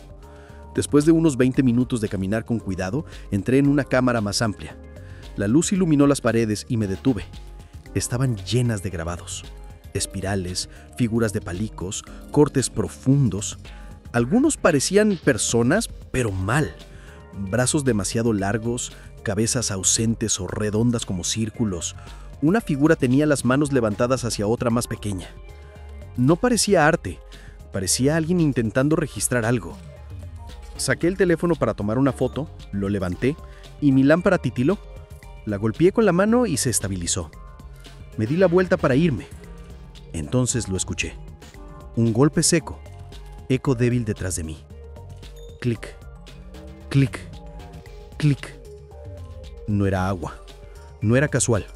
Después de unos 20 minutos de caminar con cuidado, entré en una cámara más amplia. La luz iluminó las paredes y me detuve. Estaban llenas de grabados. Espirales, figuras de palicos, cortes profundos. Algunos parecían personas, pero mal. Brazos demasiado largos, cabezas ausentes o redondas como círculos. Una figura tenía las manos levantadas hacia otra más pequeña. No parecía arte, parecía alguien intentando registrar algo. Saqué el teléfono para tomar una foto, lo levanté y mi lámpara titiló. La golpeé con la mano y se estabilizó. Me di la vuelta para irme. Entonces lo escuché. Un golpe seco, eco débil detrás de mí. Clic, clic, clic. No era agua, no era casual.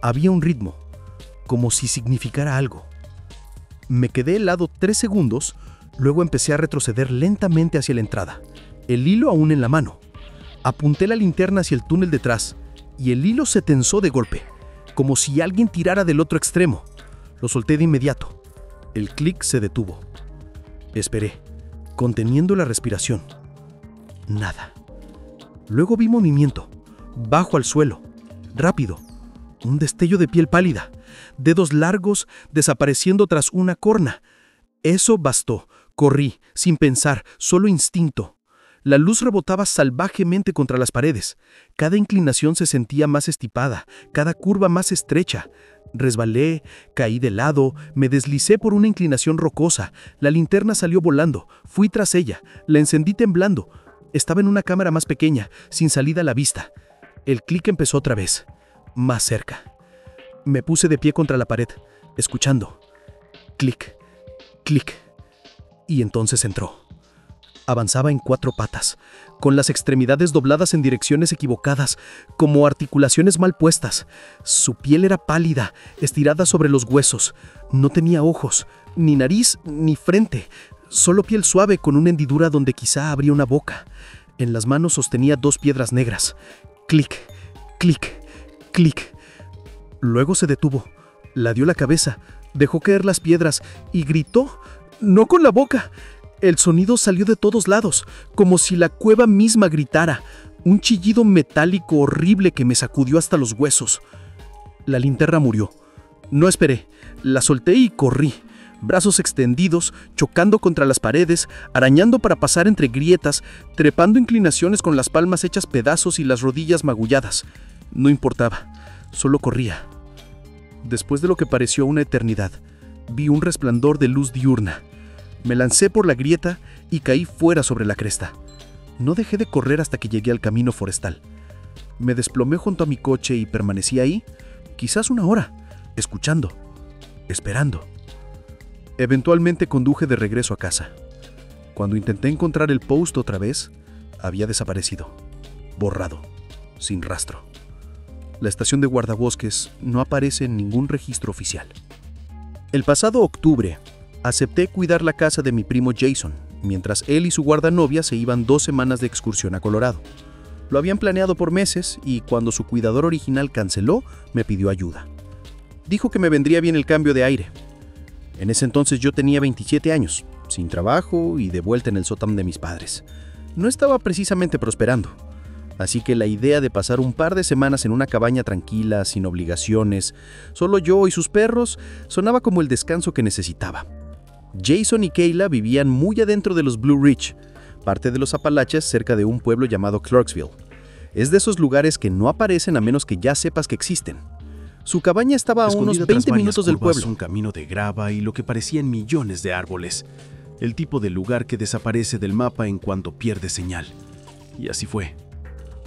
Había un ritmo, como si significara algo. Me quedé helado 3 segundos, luego empecé a retroceder lentamente hacia la entrada, el hilo aún en la mano. Apunté la linterna hacia el túnel detrás y el hilo se tensó de golpe, como si alguien tirara del otro extremo. Lo solté de inmediato. El clic se detuvo. Esperé, conteniendo la respiración. Nada. Luego vi movimiento, bajo al suelo, rápido. Un destello de piel pálida, dedos largos desapareciendo tras una corna. Eso bastó. Corrí, sin pensar, solo instinto. La luz rebotaba salvajemente contra las paredes. Cada inclinación se sentía más estipada, cada curva más estrecha. Resbalé, caí de lado, me deslicé por una inclinación rocosa. La linterna salió volando. Fui tras ella, la encendí temblando. Estaba en una cámara más pequeña, sin salida a la vista. El clic empezó otra vez, más cerca. Me puse de pie contra la pared, escuchando. Clic, clic. Y entonces entró. Avanzaba en 4 patas, con las extremidades dobladas en direcciones equivocadas, como articulaciones mal puestas. Su piel era pálida, estirada sobre los huesos. No tenía ojos, ni nariz, ni frente. Solo piel suave con una hendidura donde quizá habría una boca. En las manos sostenía 2 piedras negras. Clic, clic, clic. Luego se detuvo, ladeó la cabeza, dejó caer las piedras y gritó, no con la boca. El sonido salió de todos lados, como si la cueva misma gritara, un chillido metálico horrible que me sacudió hasta los huesos. La linterna murió. No esperé, la solté y corrí, brazos extendidos, chocando contra las paredes, arañando para pasar entre grietas, trepando inclinaciones con las palmas hechas pedazos y las rodillas magulladas. No importaba, solo corría. Después de lo que pareció una eternidad, vi un resplandor de luz diurna. Me lancé por la grieta y caí fuera sobre la cresta. No dejé de correr hasta que llegué al camino forestal. Me desplomé junto a mi coche y permanecí ahí, quizás 1 hora, escuchando, esperando. Eventualmente conduje de regreso a casa. Cuando intenté encontrar el post otra vez, había desaparecido, borrado, sin rastro. La estación de guardabosques no aparece en ningún registro oficial. El pasado octubre, acepté cuidar la casa de mi primo Jason, mientras él y su guardanovia se iban 2 semanas de excursión a Colorado. Lo habían planeado por meses y cuando su cuidador original canceló, me pidió ayuda. Dijo que me vendría bien el cambio de aire. En ese entonces yo tenía 27 años, sin trabajo y de vuelta en el sótano de mis padres. No estaba precisamente prosperando. Así que la idea de pasar un par de semanas en una cabaña tranquila, sin obligaciones, solo yo y sus perros, sonaba como el descanso que necesitaba. Jason y Kayla vivían muy adentro de los Blue Ridge, parte de los Apalaches cerca de un pueblo llamado Clarksville. Es de esos lugares que no aparecen a menos que ya sepas que existen. Su cabaña estaba a unos 20 minutos del pueblo. Un camino de grava y lo que parecían millones de árboles. El tipo de lugar que desaparece del mapa en cuanto pierde señal. Y así fue.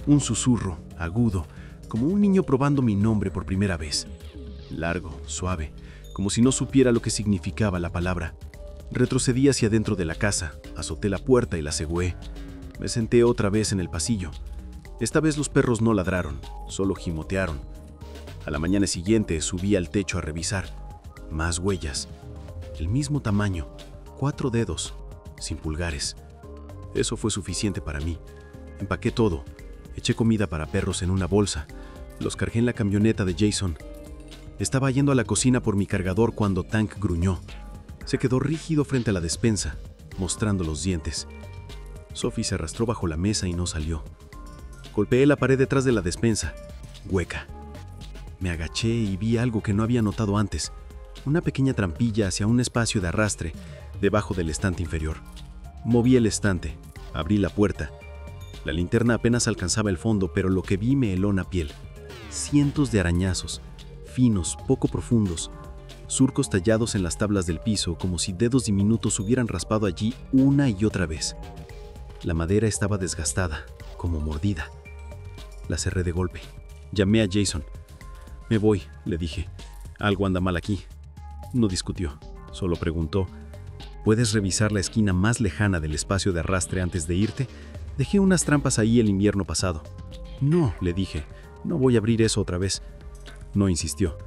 Un susurro, agudo, como un niño probando mi nombre por primera vez. Largo, suave, como si no supiera lo que significaba la palabra. Retrocedí hacia dentro de la casa, azoté la puerta y la aseguré. Me senté otra vez en el pasillo. Esta vez los perros no ladraron, solo gimotearon. A la mañana siguiente subí al techo a revisar. Más huellas. El mismo tamaño, 4 dedos, sin pulgares. Eso fue suficiente para mí. Empaqué todo. Eché comida para perros en una bolsa. Los cargué en la camioneta de Jason. Estaba yendo a la cocina por mi cargador cuando Tank gruñó. Se quedó rígido frente a la despensa, mostrando los dientes. Sophie se arrastró bajo la mesa y no salió. Golpeé la pared detrás de la despensa, hueca. Me agaché y vi algo que no había notado antes. Una pequeña trampilla hacia un espacio de arrastre debajo del estante inferior. Moví el estante, abrí la puerta. La linterna apenas alcanzaba el fondo, pero lo que vi me heló la piel. Cientos de arañazos, finos, poco profundos, surcos tallados en las tablas del piso como si dedos diminutos hubieran raspado allí una y otra vez. La madera estaba desgastada, como mordida. La cerré de golpe. Llamé a Jason. «Me voy», le dije. «Algo anda mal aquí». No discutió, solo preguntó: «¿Puedes revisar la esquina más lejana del espacio de arrastre antes de irte? Dejé unas trampas ahí el invierno pasado». «No», le dije, «no voy a abrir eso otra vez». No insistió.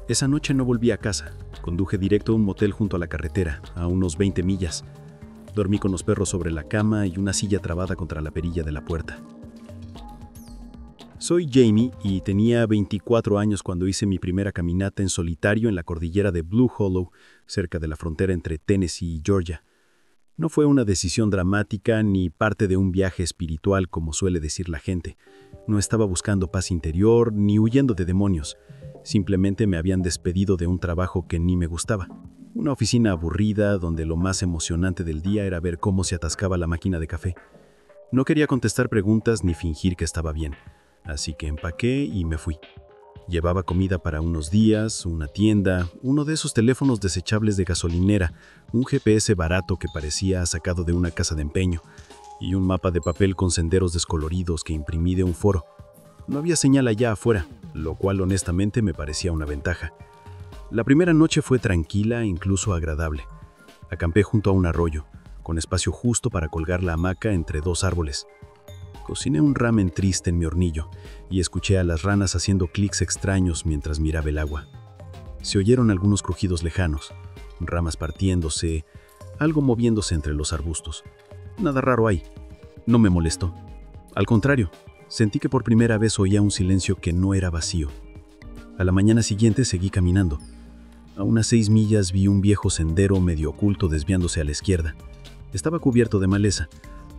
Esa noche no volví a casa. Conduje directo a un motel junto a la carretera, a unos 20 millas. Dormí con los perros sobre la cama y una silla trabada contra la perilla de la puerta. Soy Jamie y tenía 24 años cuando hice mi primera caminata en solitario en la cordillera de Blue Hollow, cerca de la frontera entre Tennessee y Georgia. No fue una decisión dramática ni parte de un viaje espiritual como suele decir la gente. No estaba buscando paz interior ni huyendo de demonios. Simplemente me habían despedido de un trabajo que ni me gustaba. Una oficina aburrida donde lo más emocionante del día era ver cómo se atascaba la máquina de café. No quería contestar preguntas ni fingir que estaba bien. Así que empaqué y me fui. Llevaba comida para unos días, una tienda, uno de esos teléfonos desechables de gasolinera, un GPS barato que parecía sacado de una casa de empeño, y un mapa de papel con senderos descoloridos que imprimí de un foro. No había señal allá afuera, lo cual honestamente me parecía una ventaja. La primera noche fue tranquila e incluso agradable. Acampé junto a un arroyo, con espacio justo para colgar la hamaca entre 2 árboles. Cociné un ramen triste en mi hornillo y escuché a las ranas haciendo clics extraños mientras miraba el agua. Se oyeron algunos crujidos lejanos, ramas partiéndose, algo moviéndose entre los arbustos. Nada raro ahí. No me molestó. Al contrario, sentí que por primera vez oía un silencio que no era vacío. A la mañana siguiente seguí caminando. A unas 6 millas vi un viejo sendero medio oculto desviándose a la izquierda. Estaba cubierto de maleza,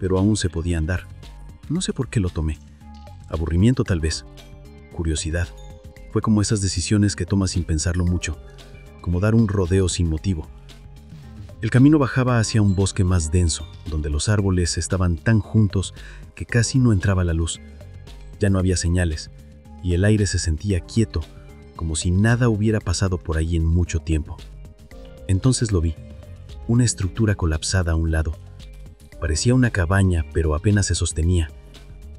pero aún se podía andar. No sé por qué lo tomé. Aburrimiento tal vez. Curiosidad. Fue como esas decisiones que tomas sin pensarlo mucho, como dar un rodeo sin motivo. El camino bajaba hacia un bosque más denso, donde los árboles estaban tan juntos que casi no entraba la luz. Ya no había señales, y el aire se sentía quieto, como si nada hubiera pasado por ahí en mucho tiempo. Entonces lo vi, una estructura colapsada a un lado. Parecía una cabaña, pero apenas se sostenía.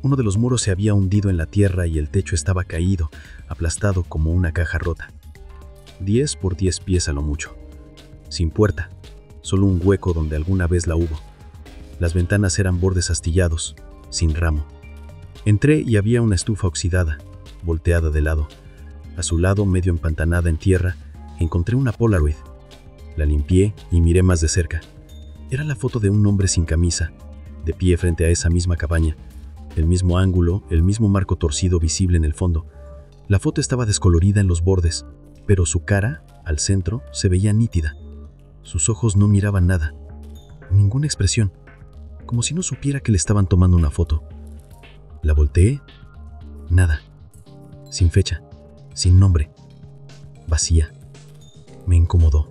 Uno de los muros se había hundido en la tierra y el techo estaba caído, aplastado como una caja rota. 10 por 10 pies a lo mucho. Sin puerta, solo un hueco donde alguna vez la hubo. Las ventanas eran bordes astillados, sin ramo. Entré y había una estufa oxidada, volteada de lado. A su lado, medio empantanada en tierra, encontré una Polaroid. La limpié y miré más de cerca. Era la foto de un hombre sin camisa, de pie frente a esa misma cabaña. El mismo ángulo, el mismo marco torcido visible en el fondo. La foto estaba descolorida en los bordes, pero su cara, al centro, se veía nítida. Sus ojos no miraban nada, ninguna expresión, como si no supiera que le estaban tomando una foto. La volteé, nada, sin fecha, sin nombre, vacía. Me incomodó.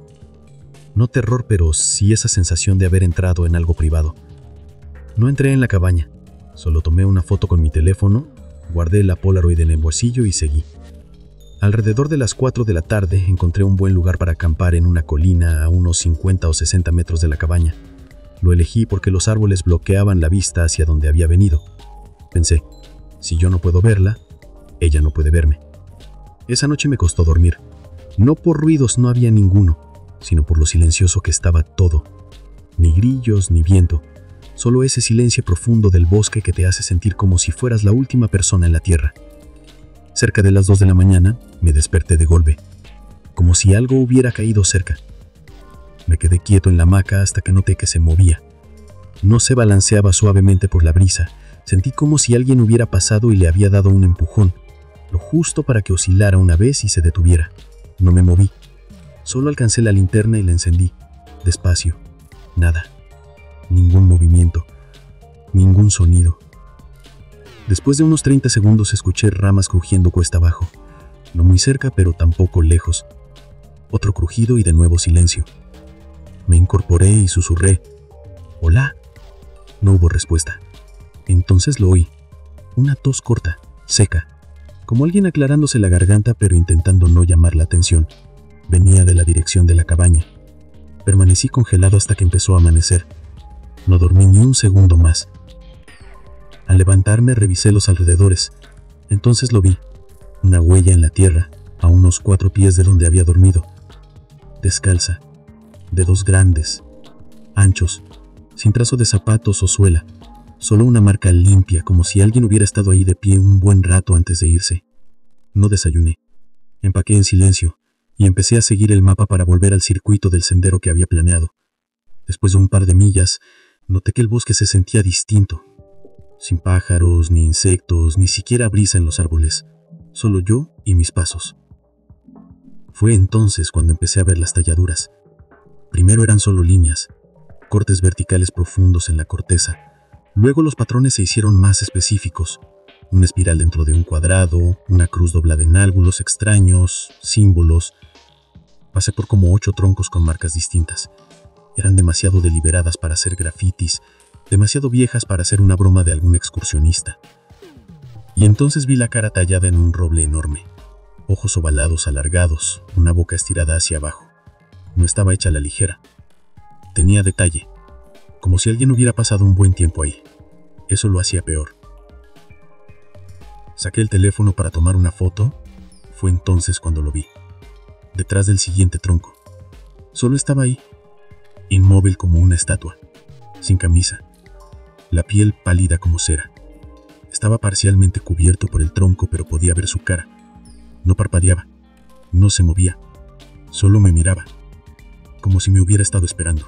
No terror, pero sí esa sensación de haber entrado en algo privado. No entré en la cabaña, solo tomé una foto con mi teléfono, guardé la Polaroid en el bolsillo y seguí. Alrededor de las 4 de la tarde encontré un buen lugar para acampar en una colina a unos 50 o 60 metros de la cabaña. Lo elegí porque los árboles bloqueaban la vista hacia donde había venido. Pensé, si yo no puedo verla, ella no puede verme. Esa noche me costó dormir. No por ruidos, no había ninguno, sino por lo silencioso que estaba todo. Ni grillos, ni viento, solo ese silencio profundo del bosque que te hace sentir como si fueras la última persona en la tierra. Cerca de las 2 de la mañana, me desperté de golpe, como si algo hubiera caído cerca. Me quedé quieto en la hamaca hasta que noté que se movía. No se balanceaba suavemente por la brisa. Sentí como si alguien hubiera pasado y le había dado un empujón, lo justo para que oscilara una vez y se detuviera. No me moví. Solo alcancé la linterna y la encendí. Despacio. Nada. Ningún movimiento. Ningún sonido. Después de unos 30 segundos escuché ramas crujiendo cuesta abajo. No muy cerca, pero tampoco lejos. Otro crujido y de nuevo silencio. Me incorporé y susurré: «Hola». No hubo respuesta. Entonces lo oí. Una tos corta, seca, como alguien aclarándose la garganta pero intentando no llamar la atención. Venía de la dirección de la cabaña. Permanecí congelado hasta que empezó a amanecer. No dormí ni un segundo más. Al levantarme revisé los alrededores. Entonces lo vi. Una huella en la tierra, a unos 4 pies de donde había dormido. Descalza. Dedos grandes, anchos, sin trazo de zapatos o suela. Solo una marca limpia, como si alguien hubiera estado ahí de pie un buen rato antes de irse. No desayuné. Empaqué en silencio y empecé a seguir el mapa para volver al circuito del sendero que había planeado. Después de un par de millas, noté que el bosque se sentía distinto. Sin pájaros, ni insectos, ni siquiera brisa en los árboles. Solo yo y mis pasos. Fue entonces cuando empecé a ver las talladuras. Primero eran solo líneas, cortes verticales profundos en la corteza. Luego los patrones se hicieron más específicos. Una espiral dentro de un cuadrado, una cruz doblada en ángulos extraños, símbolos. Pasé por como 8 troncos con marcas distintas. Eran demasiado deliberadas para ser grafitis, demasiado viejas para ser una broma de algún excursionista. Y entonces vi la cara tallada en un roble enorme. Ojos ovalados alargados, una boca estirada hacia abajo. No estaba hecha a la ligera. Tenía detalle, como si alguien hubiera pasado un buen tiempo ahí. Eso lo hacía peor. Saqué el teléfono para tomar una foto. Fue entonces cuando lo vi. Detrás del siguiente tronco. Solo estaba ahí, inmóvil como una estatua, sin camisa, la piel pálida como cera. Estaba parcialmente cubierto por el tronco, pero podía ver su cara. No parpadeaba, no se movía, solo me miraba, como si me hubiera estado esperando.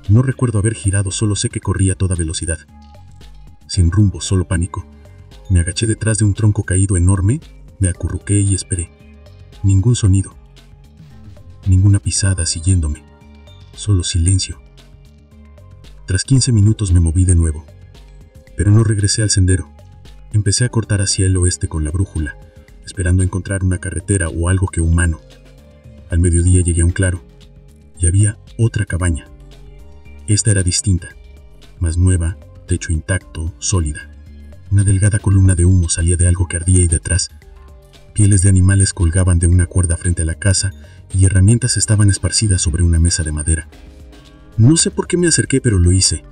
No recuerdo haber girado, solo sé que corría a toda velocidad. Sin rumbo, solo pánico. Me agaché detrás de un tronco caído enorme, me acurruqué y esperé. Ningún sonido. Ninguna pisada siguiéndome. Solo silencio. Tras 15 minutos me moví de nuevo. Pero no regresé al sendero. Empecé a cortar hacia el oeste con la brújula, esperando encontrar una carretera o algo que humano. Al mediodía llegué a un claro, y había otra cabaña. Esta era distinta, más nueva, techo intacto, sólida. Una delgada columna de humo salía de algo que ardía y detrás. Pieles de animales colgaban de una cuerda frente a la casa y herramientas estaban esparcidas sobre una mesa de madera. No sé por qué me acerqué, pero lo hice.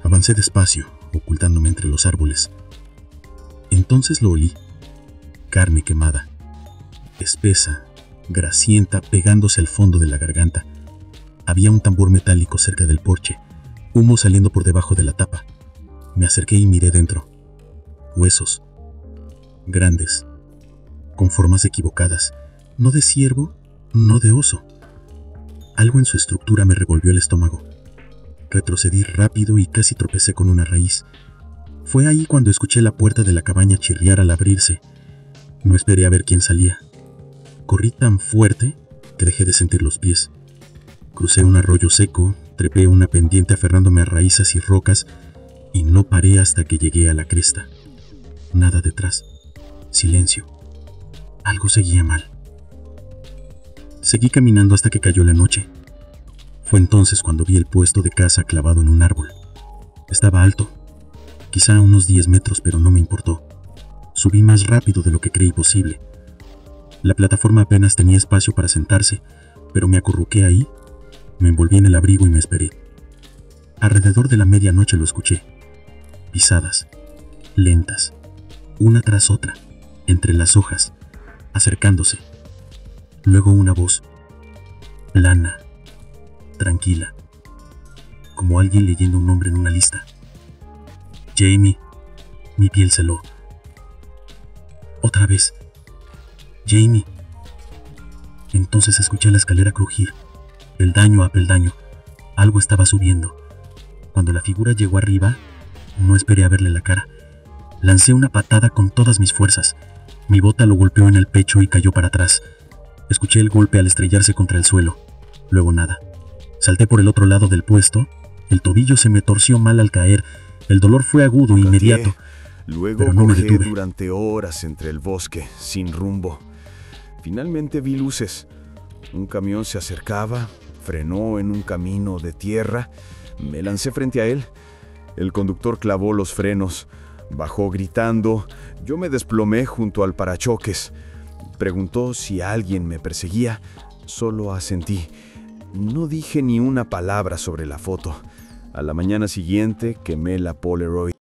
Avancé despacio, ocultándome entre los árboles. Entonces lo olí. Carne quemada, espesa, grasienta, pegándose al fondo de la garganta. Había un tambor metálico cerca del porche, humo saliendo por debajo de la tapa. Me acerqué y miré dentro. Huesos, grandes, con formas equivocadas, no de ciervo, no de oso. Algo en su estructura me revolvió el estómago. Retrocedí rápido y casi tropecé con una raíz. Fue ahí cuando escuché la puerta de la cabaña chirriar al abrirse. No esperé a ver quién salía. Corrí tan fuerte que dejé de sentir los pies. Crucé un arroyo seco, trepé una pendiente aferrándome a raíces y rocas y no paré hasta que llegué a la cresta. Nada detrás. Silencio. Algo seguía mal. Seguí caminando hasta que cayó la noche. Fue entonces cuando vi el puesto de caza clavado en un árbol. Estaba alto, quizá a unos 10 metros, pero no me importó. Subí más rápido de lo que creí posible. La plataforma apenas tenía espacio para sentarse, pero me acurruqué ahí, me envolví en el abrigo y me esperé. Alrededor de la medianoche lo escuché. Pisadas, lentas, una tras otra, entre las hojas, acercándose. Luego una voz, plana, tranquila, como alguien leyendo un nombre en una lista. Jamie. Mi piel se heló. Otra vez, Jamie. Entonces escuché la escalera crujir, peldaño a peldaño. Algo estaba subiendo. Cuando la figura llegó arriba, no esperé a verle la cara. Lancé una patada con todas mis fuerzas. Mi bota lo golpeó en el pecho y cayó para atrás. Escuché el golpe al estrellarse contra el suelo. Luego nada. Salté por el otro lado del puesto. El tobillo se me torció mal al caer. El dolor fue agudo e inmediato. Luego pero no me cogé detuve. durante horas entre el bosque, sin rumbo. Finalmente vi luces. Un camión se acercaba, frenó en un camino de tierra. Me lancé frente a él. El conductor clavó los frenos, bajó gritando. Yo me desplomé junto al parachoques. Preguntó si alguien me perseguía. Solo asentí. No dije ni una palabra sobre la foto. A la mañana siguiente quemé la Polaroid.